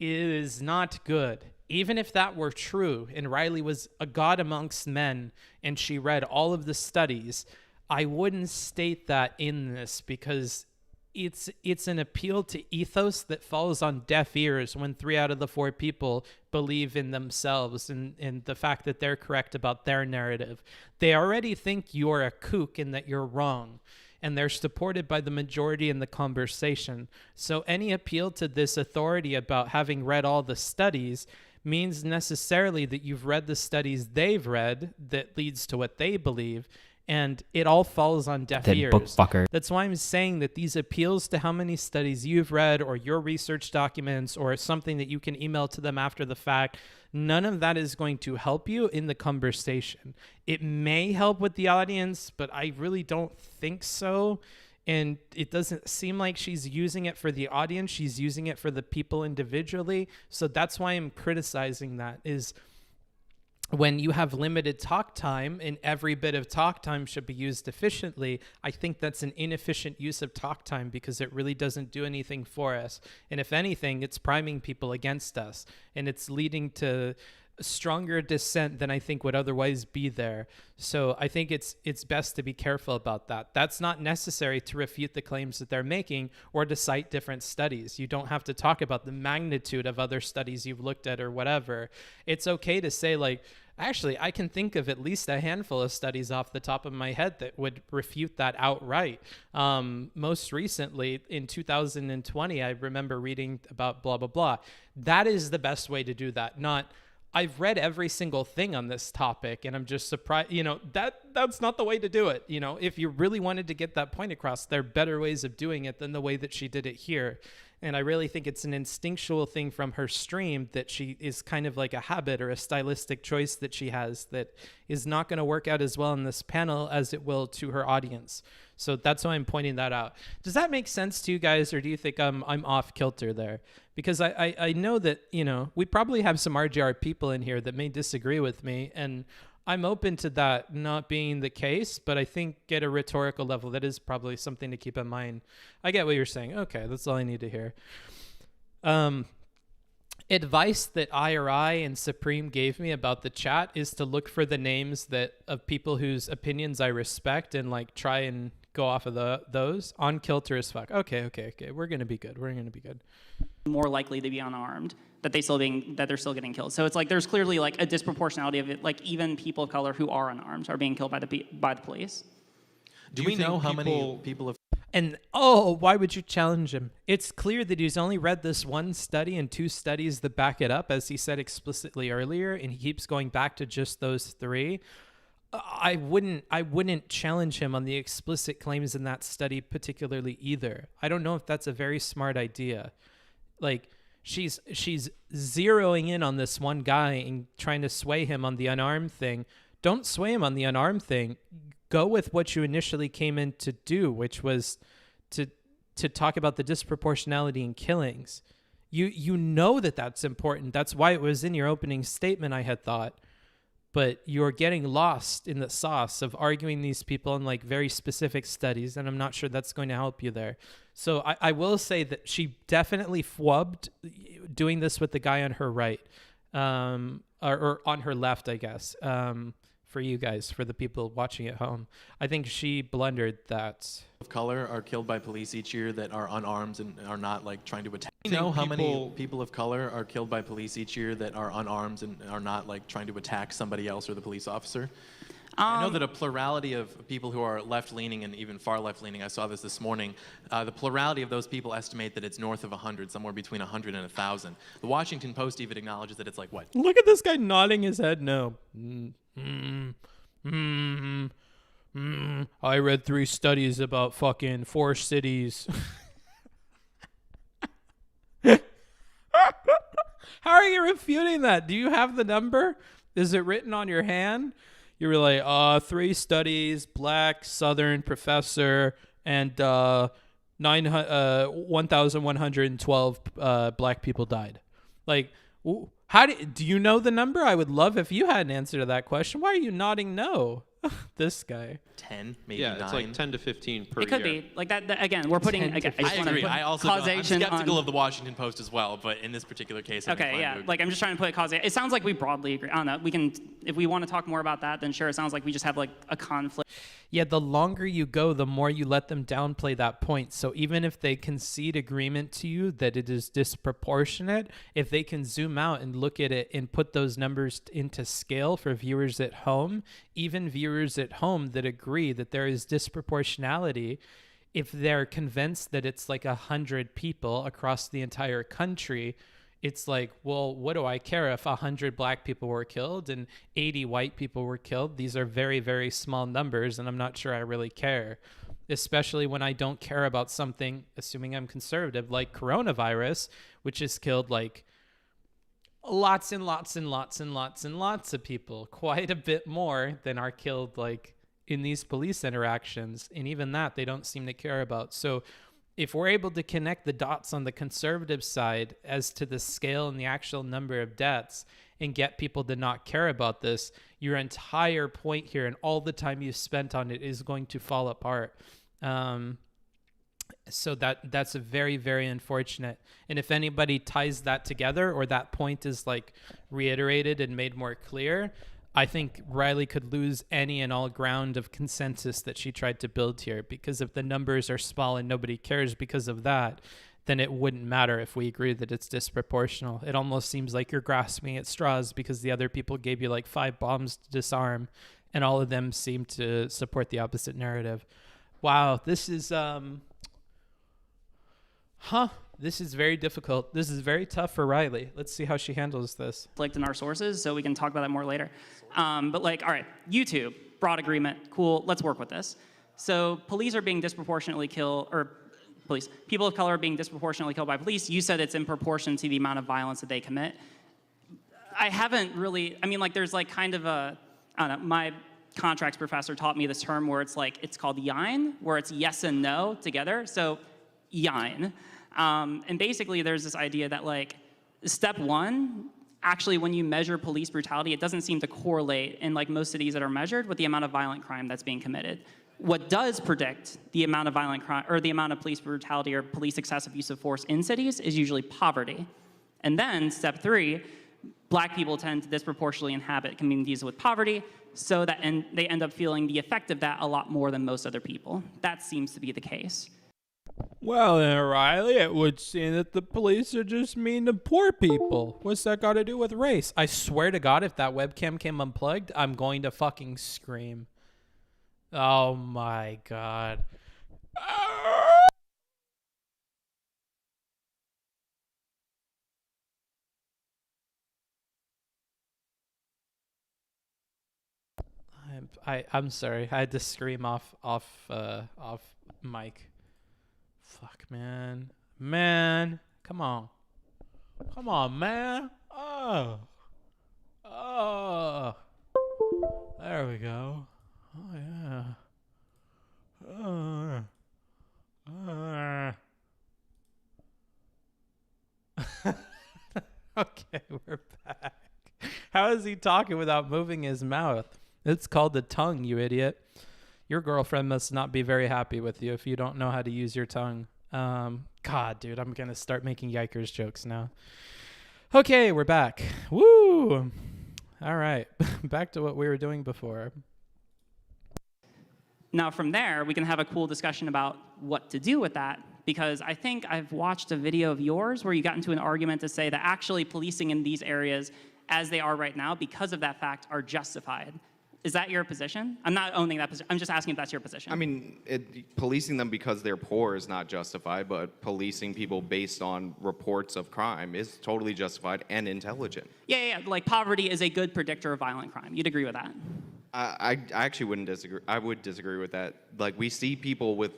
Speaker 1: is not good. Even if that were true and Riley was a god amongst men and she read all of the studies, I wouldn't state that in this, because it's an appeal to ethos that falls on deaf ears when 3 out of the 4 people believe in themselves and the fact that they're correct about their narrative. They already think you're a kook and that you're wrong, and they're supported by the majority in the conversation. So any appeal to this authority about having read all the studies means necessarily that you've read the studies they've read that leads to what they believe, and it all falls on deaf ears.
Speaker 10: Book fucker.
Speaker 1: That's why I'm saying that these appeals to how many studies you've read or your research documents or something that you can email to them after the fact, none of that is going to help you in the conversation. It may help with the audience, but I really don't think so. And it doesn't seem like she's using it for the audience. She's using it for the people individually. So that's why I'm criticizing that, is when you have limited talk time and every bit of talk time should be used efficiently, I think that's an inefficient use of talk time, because it really doesn't do anything for us. And if anything, it's priming people against us, and it's leading to stronger dissent than I think would otherwise be there. So I think it's best to be careful about that. That's not necessary to refute the claims that they're making or to cite different studies. You don't have to talk about the magnitude of other studies you've looked at or whatever. It's okay to say, like, actually, I can think of at least a handful of studies off the top of my head that would refute that outright. Most recently, in 2020, I remember reading about blah, blah, blah. That is the best way to do that, not I've read every single thing on this topic and I'm just surprised. You know, that's not the way to do it. You know, if you really wanted to get that point across, there are better ways of doing it than the way that she did it here. And I really think it's an instinctual thing from her stream that she is kind of like a habit or a stylistic choice that she has that is not going to work out as well in this panel as it will to her audience. So that's why I'm pointing that out. Does that make sense to you guys, or do you think I'm off kilter there? Because I know that, you know, we probably have some RGR people in here that may disagree with me, and I'm open to that not being the case, but I think at a rhetorical level, that is probably something to keep in mind. I get what you're saying. Okay, that's all I need to hear. Advice that IRI and Supreme gave me about the chat is to look for the names of people whose opinions I respect and like try and go off of those. On kilter as fuck. Okay. We're gonna be good. More
Speaker 12: likely to be unarmed, that they're still getting killed. So it's like there's clearly like a disproportionality of it. Like even people of color who are unarmed are being killed by the police.
Speaker 11: Do we know how many people have?
Speaker 1: And why would you challenge him? It's clear that he's only read this one study and 2 studies that back it up, as he said explicitly earlier, and he keeps going back to just those 3. I wouldn't challenge him on the explicit claims in that study particularly either. I don't know if that's a very smart idea. Like, she's zeroing in on this one guy and trying to sway him on the unarmed thing. Don't sway him on the unarmed thing. Go with what you initially came in to do, which was to talk about the disproportionality in killings. You know that that's important. That's why it was in your opening statement, I had thought. But you're getting lost in the sauce of arguing these people in like very specific studies, and I'm not sure that's going to help you there. So I will say that she definitely fwubbed doing this with the guy on her right, or on her left, I guess, for you guys, for the people watching at home. I think she blundered that.
Speaker 11: Of color are killed by police each year that are unarmed and are not like trying to attack. Do you know how many people of color are killed by police each year that are unarmed and are not like trying to attack somebody else or the police officer? I know that a plurality of people who are left-leaning and even far left-leaning, I saw this morning, the plurality of those people estimate that it's north of 100, somewhere between 100 and 1,000. The Washington Post even acknowledges that it's like, what?
Speaker 1: Look at this guy nodding his head no. I read 3 studies about fucking 4 cities. How are you refuting that? Do you have the number? Is it written on your hand? You were like, 3 studies, black, Southern professor, and 1,112 black people died. Like, how do you know the number? I would love if you had an answer to that question. Why are you nodding no? This guy.
Speaker 11: 10, maybe 9.
Speaker 15: It's like 10 to 15 per year.
Speaker 12: It could be like that. Again, we're putting. Again, I
Speaker 11: agree. I also I'm
Speaker 12: causation
Speaker 11: skeptical
Speaker 12: on,
Speaker 11: of the Washington Post as well, but in this particular case, I'm
Speaker 12: okay,
Speaker 11: inclined
Speaker 12: yeah.
Speaker 11: to agree.
Speaker 12: Like I'm just trying to put a causation. It sounds like we broadly agree. I don't know. We can, if we want to talk more about that, then sure. It sounds like we just have like a conflict.
Speaker 1: Yeah, the longer you go, the more you let them downplay that point. So even if they concede agreement to you that it is disproportionate, if they can zoom out and look at it and put those numbers into scale for viewers at home, even viewers at home that agree that there is disproportionality, if they're convinced that it's like 100 people across the entire country, it's like, well, what do I care if 100 black people were killed and 80 white people were killed? These are very, very small numbers, and I'm not sure I really care, especially when I don't care about something, assuming I'm conservative, like coronavirus, which has killed like lots and lots and lots and lots and lots of people, quite a bit more than are killed like in these police interactions. And even that they don't seem to care about. So if we're able to connect the dots on the conservative side as to the scale and the actual number of deaths and get people to not care about this, your entire point here and all the time you spent on it is going to fall apart. So that's a very, very unfortunate. And if anybody ties that together or that point is like reiterated and made more clear, I think Riley could lose any and all ground of consensus that she tried to build here, because if the numbers are small and nobody cares because of that, then it wouldn't matter if we agree that it's disproportional. It almost seems like you're grasping at straws because the other people gave you like 5 bombs to disarm and all of them seem to support the opposite narrative. Wow, this is this is very difficult. This is very tough for Riley. Let's see how she handles this.
Speaker 12: Conflict in our sources, so we can talk about that more later. But like, all right, YouTube, broad agreement, cool, let's work with this. So police are being disproportionately killed, or people of color are being disproportionately killed by police. You said it's in proportion to the amount of violence that they commit. I haven't really, I mean, like there's like kind of a, I don't know, my contracts professor taught me this term where it's like, it's called yine, where it's yes and no together. So yine. And basically there's this idea that like step one, actually when you measure police brutality, it doesn't seem to correlate in like most cities that are measured with the amount of violent crime that's being committed. What does predict the amount of violent crime or the amount of police brutality or police excessive use of force in cities is usually poverty. And then step 3, black people tend to disproportionately inhabit communities with poverty, so that they end up feeling the effect of that a lot more than most other people. That seems to be the case.
Speaker 1: Well, then, Riley, it would seem that the police are just mean to poor people. What's that got to do with race? I swear to God, if that webcam came unplugged, I'm going to fucking scream. Oh, my God. I'm sorry. I had to scream off mic. Fuck, man. Man, come on. Come on, man. Oh. There we go. Oh, yeah. Okay, we're back. How is he talking without moving his mouth? It's called the tongue, you idiot. Your girlfriend must not be very happy with you if you don't know how to use your tongue. God, dude, I'm going to start making yikers jokes now. Okay, we're back. Woo! All right, back to what we were doing before.
Speaker 12: Now from there, we can have a cool discussion about what to do with that, because I think I've watched a video of yours where you got into an argument to say that actually policing in these areas as they are right now, because of that fact, are justified. Is that your position? I'm not owning that position. I'm just asking if that's your position.
Speaker 14: I mean, policing them because they're poor is not justified, but policing people based on reports of crime is totally justified and intelligent.
Speaker 12: Yeah. Like poverty is a good predictor of violent crime. You'd agree with that?
Speaker 14: I actually wouldn't disagree. I would disagree with that. Like, we see people with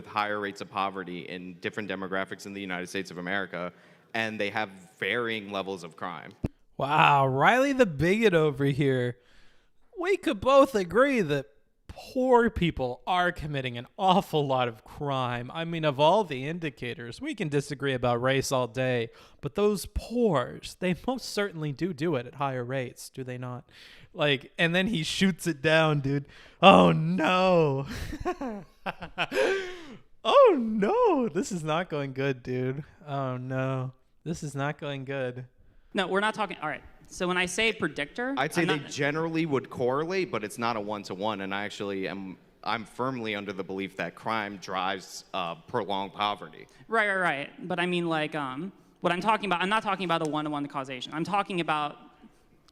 Speaker 14: higher rates of poverty in different demographics in the United States of America, and they have varying levels of crime.
Speaker 1: Wow, Riley the bigot over here. We could both agree that poor people are committing an awful lot of crime. I mean, of all the indicators, we can disagree about race all day, but those poors, they most certainly do it at higher rates, do they not? Like, and then he shoots it down, dude. Oh no. Oh no, this is not going good, dude. Oh no, this is not going good.
Speaker 12: No, we're not talking. All right. So when I say predictor,
Speaker 14: I'd say they generally would correlate, but it's not a one-to-one. And I actually I'm firmly under the belief that crime drives prolonged poverty.
Speaker 12: Right. But I mean, like, what I'm talking about, I'm not talking about a one-to-one causation. I'm talking about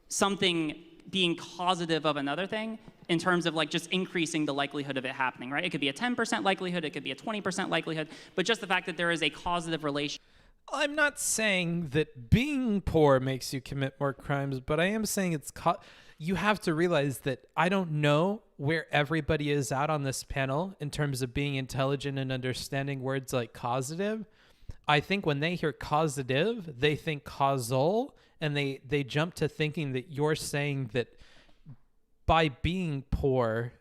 Speaker 12: something being causative of another thing in terms of like just increasing the likelihood of it happening, right? It could be a 10% likelihood, it could be a 20% likelihood, but just the fact that there is a causative relation.
Speaker 1: I'm not saying that being poor makes you commit more crimes, but I am saying it's you have to realize that I don't know where everybody is at on this panel in terms of being intelligent and understanding words like causative. I think when they hear causative, they think causal, and they jump to thinking that you're saying that by being poor,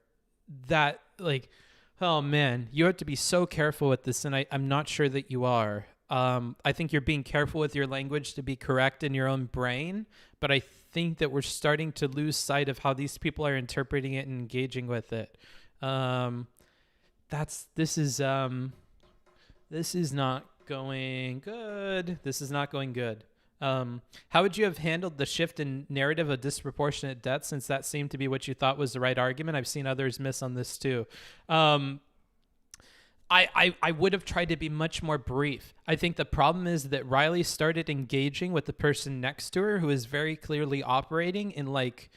Speaker 1: that like, oh man, you have to be so careful with this, and I'm not sure that you are. I think you're being careful with your language to be correct in your own brain, but I think that we're starting to lose sight of how these people are interpreting it and engaging with it. This is not going good. This is not going good. How would you have handled the shift in narrative of disproportionate death, since that seemed to be what you thought was the right argument? I've seen others miss on this too. I would have tried to be much more brief. I think the problem is that Riley started engaging with the person next to her who is very clearly operating in like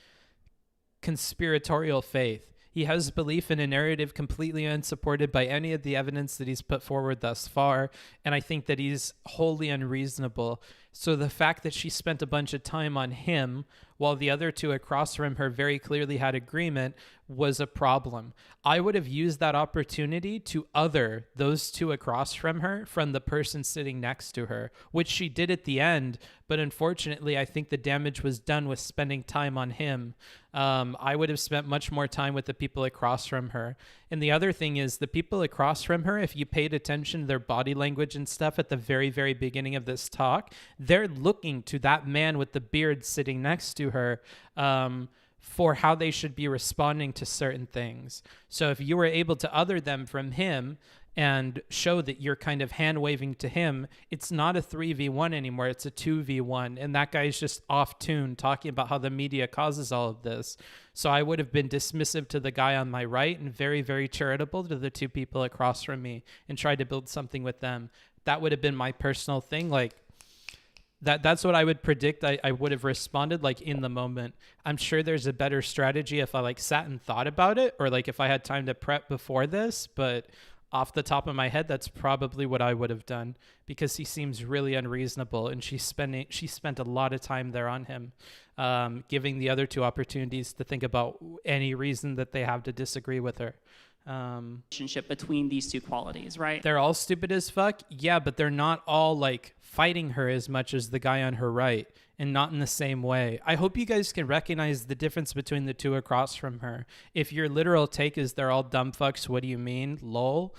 Speaker 1: conspiratorial faith. He has belief in a narrative completely unsupported by any of the evidence that he's put forward thus far, and I think that he's wholly unreasonable. So the fact that she spent a bunch of time on him while the other two across from her very clearly had agreement was a problem. I would have used that opportunity to other those two across from her from the person sitting next to her, which she did at the end, but unfortunately I think the damage was done with spending time on him. I would have spent much more time with the people across from her. And the other thing is the people across from her, if you paid attention to their body language and stuff at the very, very beginning of this talk, they're looking to that man with the beard sitting next to her for how they should be responding to certain things. So if you were able to other them from him and show that you're kind of hand waving to him, it's not a 3v1 anymore, it's a 2v1, and that guy's just off tune talking about how the media causes all of this. So I would have been dismissive to the guy on my right and very, very charitable to the two people across from me and tried to build something with them. That would have been my personal thing. Like, that's what I would predict. I would have responded like in the moment. I'm sure there's a better strategy if I like sat and thought about it, or like if I had time to prep before this, but off the top of my head, that's probably what I would have done, because he seems really unreasonable, and she spent a lot of time there on him, giving the other two opportunities to think about any reason that they have to disagree with her.
Speaker 12: Relationship between these two qualities, right?
Speaker 1: They're all stupid as fuck, yeah, but they're not all like fighting her as much as the guy on her right, and not in the same way. I hope you guys can recognize the difference between the two across from her. If your literal take is they're all dumb fucks, what do you mean? Lol.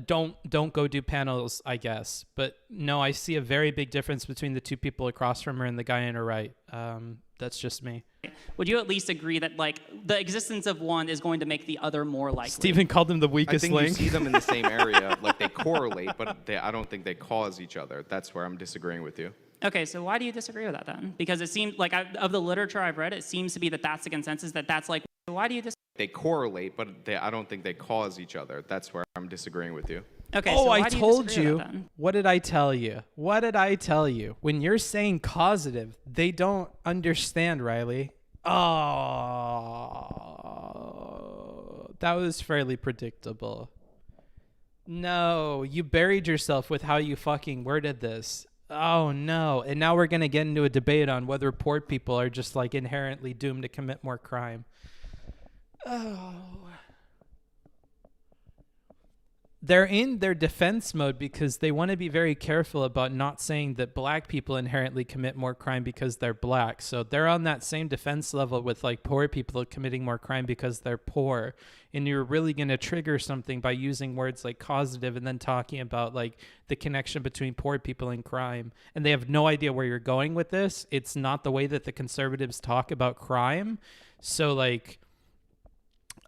Speaker 1: Don't go do panels, I guess. But no, I see a very big difference between the two people across from her and the guy on her right. That's just me.
Speaker 12: Would you at least agree that like the existence of one is going to make the other more likely?
Speaker 1: Steven called them the weakest link.
Speaker 14: I think you see them in the same area, like they correlate, but I don't think they cause each other. That's where I'm disagreeing with you.
Speaker 12: Okay, so why do you disagree with that then? Because it seems like of the literature I've read, it seems to be that that's the consensus, that's like, why do you disagree?
Speaker 14: They correlate, but I don't think they cause each other. That's where I'm disagreeing with you.
Speaker 12: Okay,
Speaker 1: oh,
Speaker 12: so
Speaker 1: I
Speaker 12: why do
Speaker 1: told
Speaker 12: disagree
Speaker 1: you.
Speaker 12: with that then?
Speaker 1: What did I tell you? What did I tell you? When you're saying causative, they don't understand, Riley. Oh, that was fairly predictable. No, you buried yourself with how you fucking worded this. Oh no. And now we're going to get into a debate on whether poor people are just like inherently doomed to commit more crime. Oh. They're in their defense mode because they want to be very careful about not saying that black people inherently commit more crime because they're black. So they're on that same defense level with like poor people committing more crime because they're poor. And you're really going to trigger something by using words like causative and then talking about like the connection between poor people and crime. And they have no idea where you're going with this. It's not the way that the conservatives talk about crime. So like,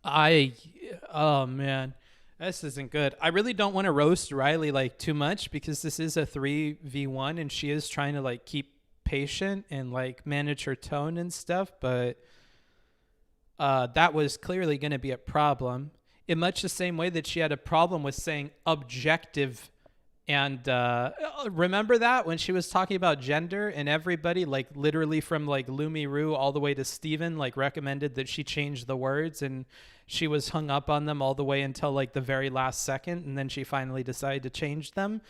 Speaker 1: oh man. This isn't good. I really don't want to roast Riley like too much because this is a 3v1 and she is trying to like keep patient and like manage her tone and stuff, but that was clearly going to be a problem in much the same way that she had a problem with saying objective. And remember that when she was talking about gender and everybody like literally from like Lumi Roo all the way to Steven like recommended that she change the words, and she was hung up on them all the way until like the very last second, and then she finally decided to change them.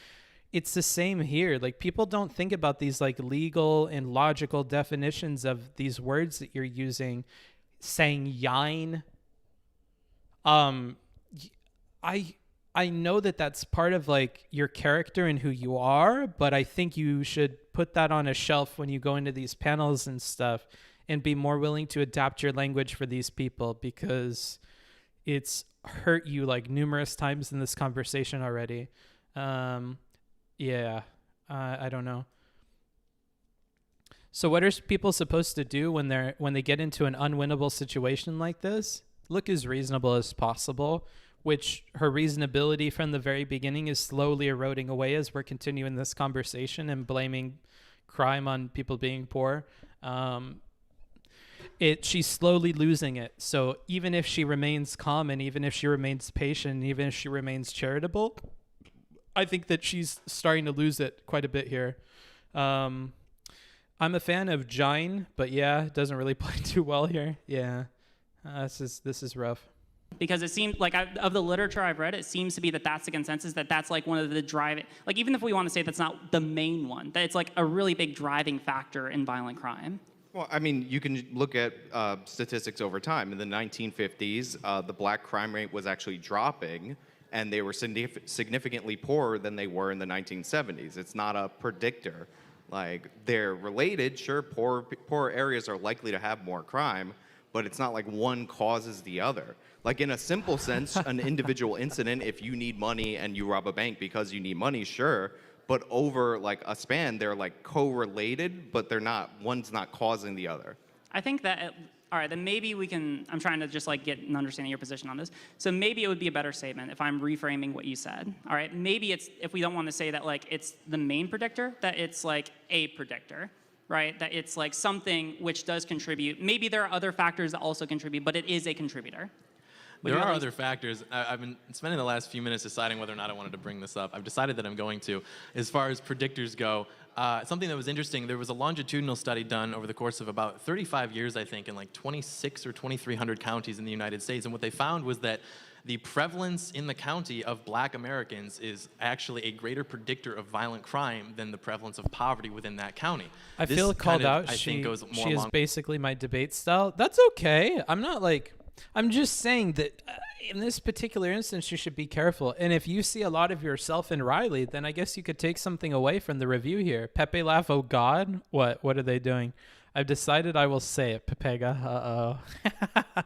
Speaker 1: It's the same here. Like people don't think about these like legal and logical definitions of these words that you're using. Saying yine. I know that that's part of like your character and who you are, but I think you should put that on a shelf when you go into these panels and stuff and be more willing to adapt your language for these people, because it's hurt you like numerous times in this conversation already. I don't know. So what are people supposed to do when they get into an unwinnable situation like this? Look as reasonable as possible, which her reasonability from the very beginning is slowly eroding away as we're continuing this conversation and blaming crime on people being poor. She's slowly losing it. So even if she remains calm and even if she remains patient, and even if she remains charitable, I think that she's starting to lose it quite a bit here. I'm a fan of Jine, but yeah, it doesn't really play too well here. Yeah, this is rough.
Speaker 12: Because it seems like of the literature I've read, it seems to be that that's the consensus, that that's like one of the driving, like even if we want to say that's not the main one, that it's like a really big driving factor in violent crime.
Speaker 14: Well, I mean, you can look at statistics over time. In the 1950s, the black crime rate was actually dropping, and they were significantly poorer than they were in the 1970s. It's not a predictor. Like, they're related. Sure, poor areas are likely to have more crime, but it's not like one causes the other. Like, in a simple sense, an individual incident, if you need money and you rob a bank because you need money, sure. But over like a span, they're like correlated, but they're not, one's not causing the other.
Speaker 12: I think that, all right, then maybe we can, I'm trying to just like get an understanding of your position on this. So maybe it would be a better statement if I'm reframing what you said. All right, maybe it's, if we don't want to say that like it's the main predictor, that it's like a predictor, right? That it's like something which does contribute. Maybe there are other factors that also contribute, but it is a contributor.
Speaker 11: There are other factors. I've been spending the last few minutes deciding whether or not I wanted to bring this up. I've decided that I'm going to. As far as predictors go, something that was interesting, there was a longitudinal study done over the course of about 35 years, I think, in like 26 or 2,300 counties in the United States. And what they found was that the prevalence in the county of black Americans is actually a greater predictor of violent crime than the prevalence of poverty within that county.
Speaker 1: I feel called out. She is basically my debate style. That's okay. I'm just saying that in this particular instance, you should be careful. And if you see a lot of yourself in Riley, then I guess you could take something away from the review here. Pepe laugh, oh God. What are they doing? I've decided I will say it, Pepega. Uh-oh.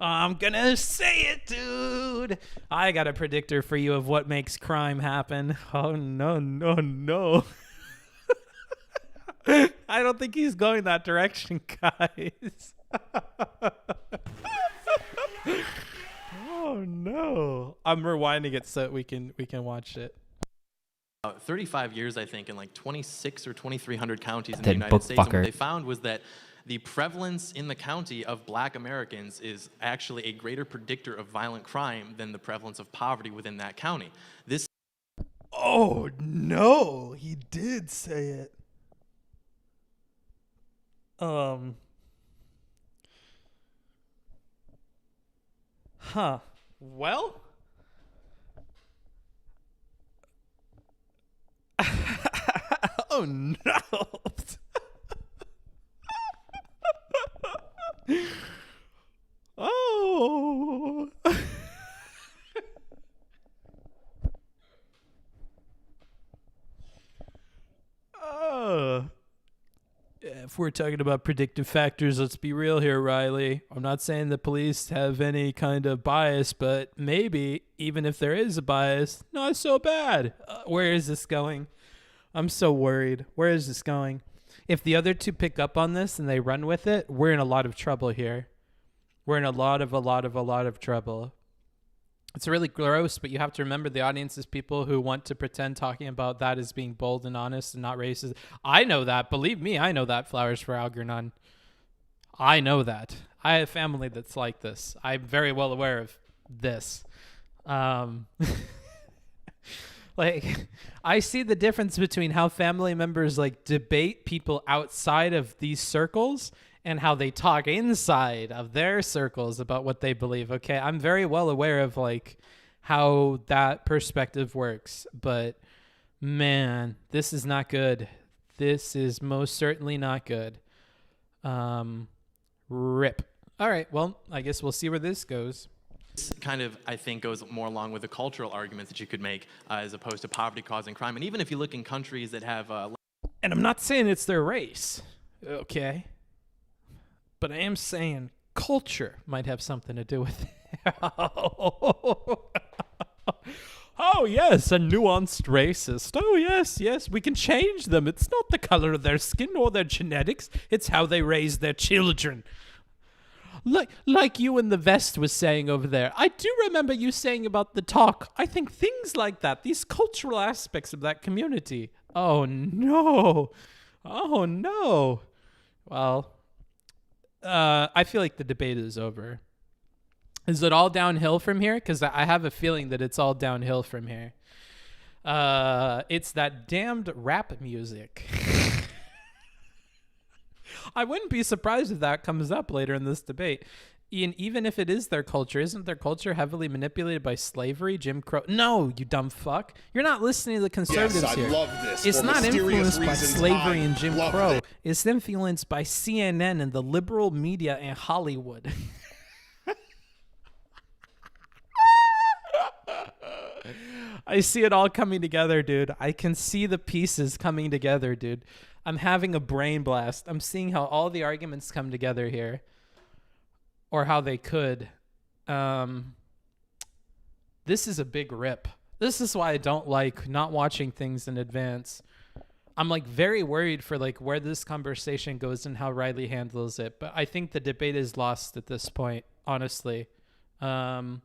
Speaker 1: I'm gonna say it, dude. I got a predictor for you of what makes crime happen. Oh, no. I don't think he's going that direction, guys. Oh no! I'm rewinding it so we can watch it.
Speaker 11: 35 years, I think, in like 26 or 2,300 counties in the United States. And what they found was that the prevalence in the county of black Americans is actually a greater predictor of violent crime than the prevalence of poverty within that county.
Speaker 1: Oh no! He did say it. Huh. Well, Oh no. Oh. Oh. Yeah, if we're talking about predictive factors, let's be real here, Riley. I'm not saying the police have any kind of bias, but maybe, even if there is a bias, not so bad. Where is this going? I'm so worried. Where is this going? If the other two pick up on this and they run with it, we're in a lot of trouble here. We're in a lot of trouble. It's really gross, but you have to remember the audience is people who want to pretend talking about that as being bold and honest and not racist. I know that. Believe me, I know that, Flowers for Algernon. I know that. I have family that's like this. I'm very well aware of this. Like, I see the difference between how family members like debate people outside of these circles and how they talk inside of their circles about what they believe. Okay, I'm very well aware of like how that perspective works, but man, this is not good. This is most certainly not good. Rip. All right, well, I guess we'll see where this goes.
Speaker 11: This kind of, I think, goes more along with the cultural arguments that you could make as opposed to poverty causing crime. And even if you look in countries that have...
Speaker 1: and I'm not saying it's their race, okay? But I am saying culture might have something to do with it. Oh, yes, a nuanced racist. Oh, yes, we can change them. It's not the color of their skin or their genetics. It's how they raise their children. Like you in the vest was saying over there. I do remember you saying about the talk. I think things like that, these cultural aspects of that community. Oh, no. Oh, no. Well... I feel like the debate is over. Is it all downhill from here? Because I have a feeling that it's all downhill from here. It's that damned rap music. I wouldn't be surprised if that comes up later in this debate. Ian, even if it is their culture, isn't their culture heavily manipulated by slavery, Jim Crow? No, you dumb fuck. You're not listening to the conservatives
Speaker 2: yes, I
Speaker 1: here.
Speaker 2: love this.
Speaker 1: It's
Speaker 2: For
Speaker 1: not influenced by
Speaker 2: reasons,
Speaker 1: slavery
Speaker 2: I
Speaker 1: and Jim
Speaker 2: love
Speaker 1: Crow.
Speaker 2: it.
Speaker 1: It's influenced by CNN and the liberal media and Hollywood. I see it all coming together, dude. I can see the pieces coming together, dude. I'm having a brain blast. I'm seeing how all the arguments come together here. Or how they could. This is a big rip. This is why I don't like not watching things in advance. I'm like very worried for like where this conversation goes and how Riley handles it. But I think the debate is lost at this point, honestly. The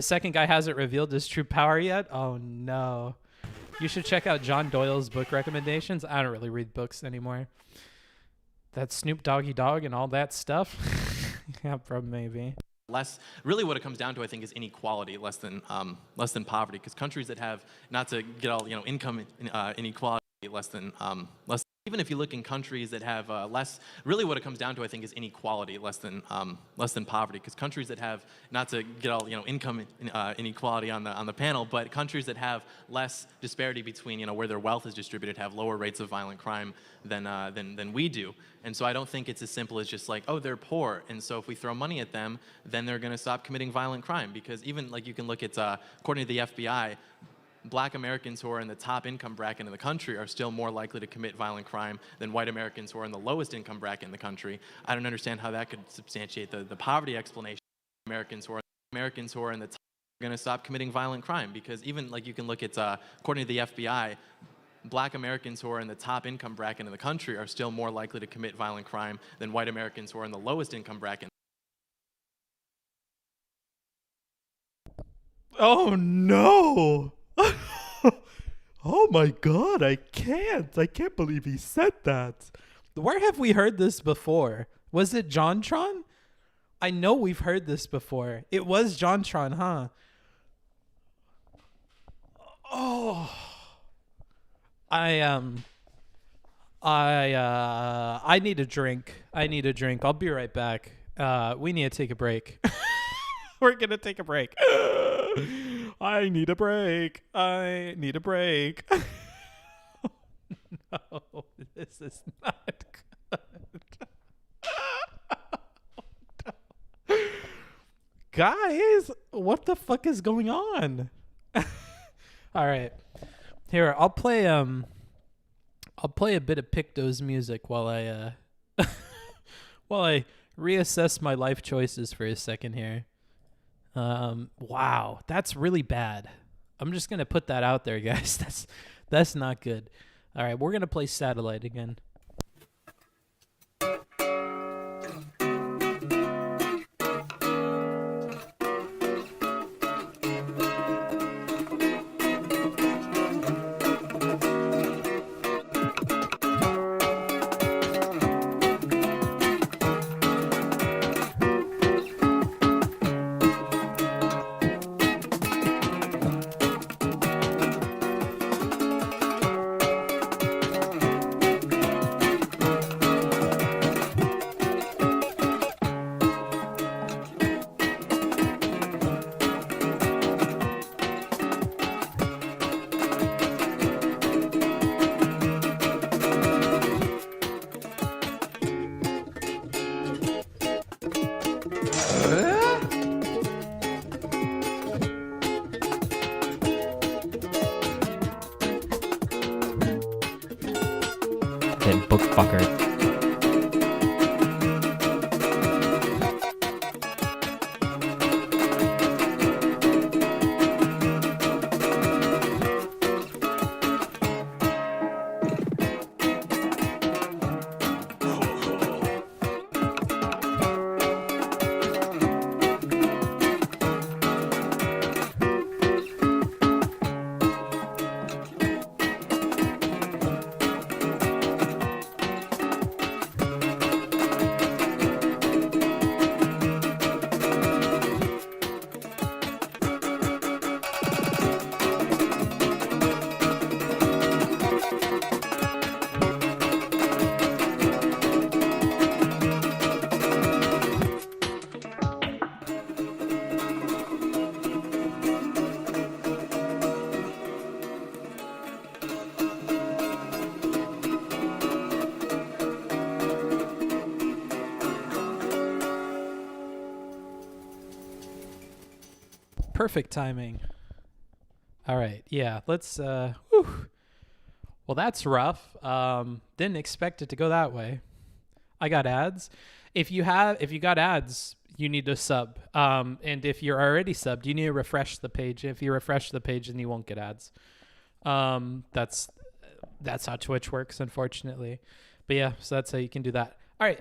Speaker 1: second guy hasn't revealed his true power yet. Oh no. You should check out John Doyle's book recommendations. I don't really read books anymore. That Snoop Doggy Dogg and all that stuff. Yeah, probably maybe.
Speaker 11: Really what it comes down to, I think, is inequality less than poverty. Because countries that have, not to get all, income inequality less than even if you look in countries that have really what it comes down to, I think, is inequality less than poverty. Because countries that have, not to get all, income inequality on the panel, but countries that have less disparity between, where their wealth is distributed have lower rates of violent crime than we do. And so I don't think it's as simple as just like, oh, they're poor, and so if we throw money at them, then they're going to stop committing violent crime. Because even like you can look at, according to the FBI, Black Americans who are in the top income bracket in the country are still more likely to commit violent crime than white Americans who are in the lowest income bracket in the country. I don't understand how that could substantiate the poverty explanation. Americans who are in the top are going to stop committing violent crime. Because even like you can look at, according to the FBI, Black Americans who are in the top income bracket in the country are still more likely to commit violent crime than white Americans who are in the lowest income bracket.
Speaker 1: Oh no! Oh my god, I can't believe he said that. Where have we heard this before? Was it JonTron? I know we've heard this before. It was JonTron, huh? Oh. I need a drink. I'll be right back. We need to take a break. We're going to take a break. I need a break. No, this is not good. Guys, what the fuck is going on? All right. Here, I'll play a bit of Picto's music while I while I reassess my life choices for a second here. Wow, that's really bad. I'm just going to put that out there, guys. That's not good. All right, we're going to play Satellite again.
Speaker 10: That book fucker. Perfect timing. All right. Yeah, let's whew. Well, that's rough. Didn't expect it to go that way. I got ads. If you got ads, you need to sub. And if you're already subbed, you need to refresh the page. If you refresh the page, then you won't get ads. That's how Twitch works, unfortunately. But yeah, so that's how you can do that. All right.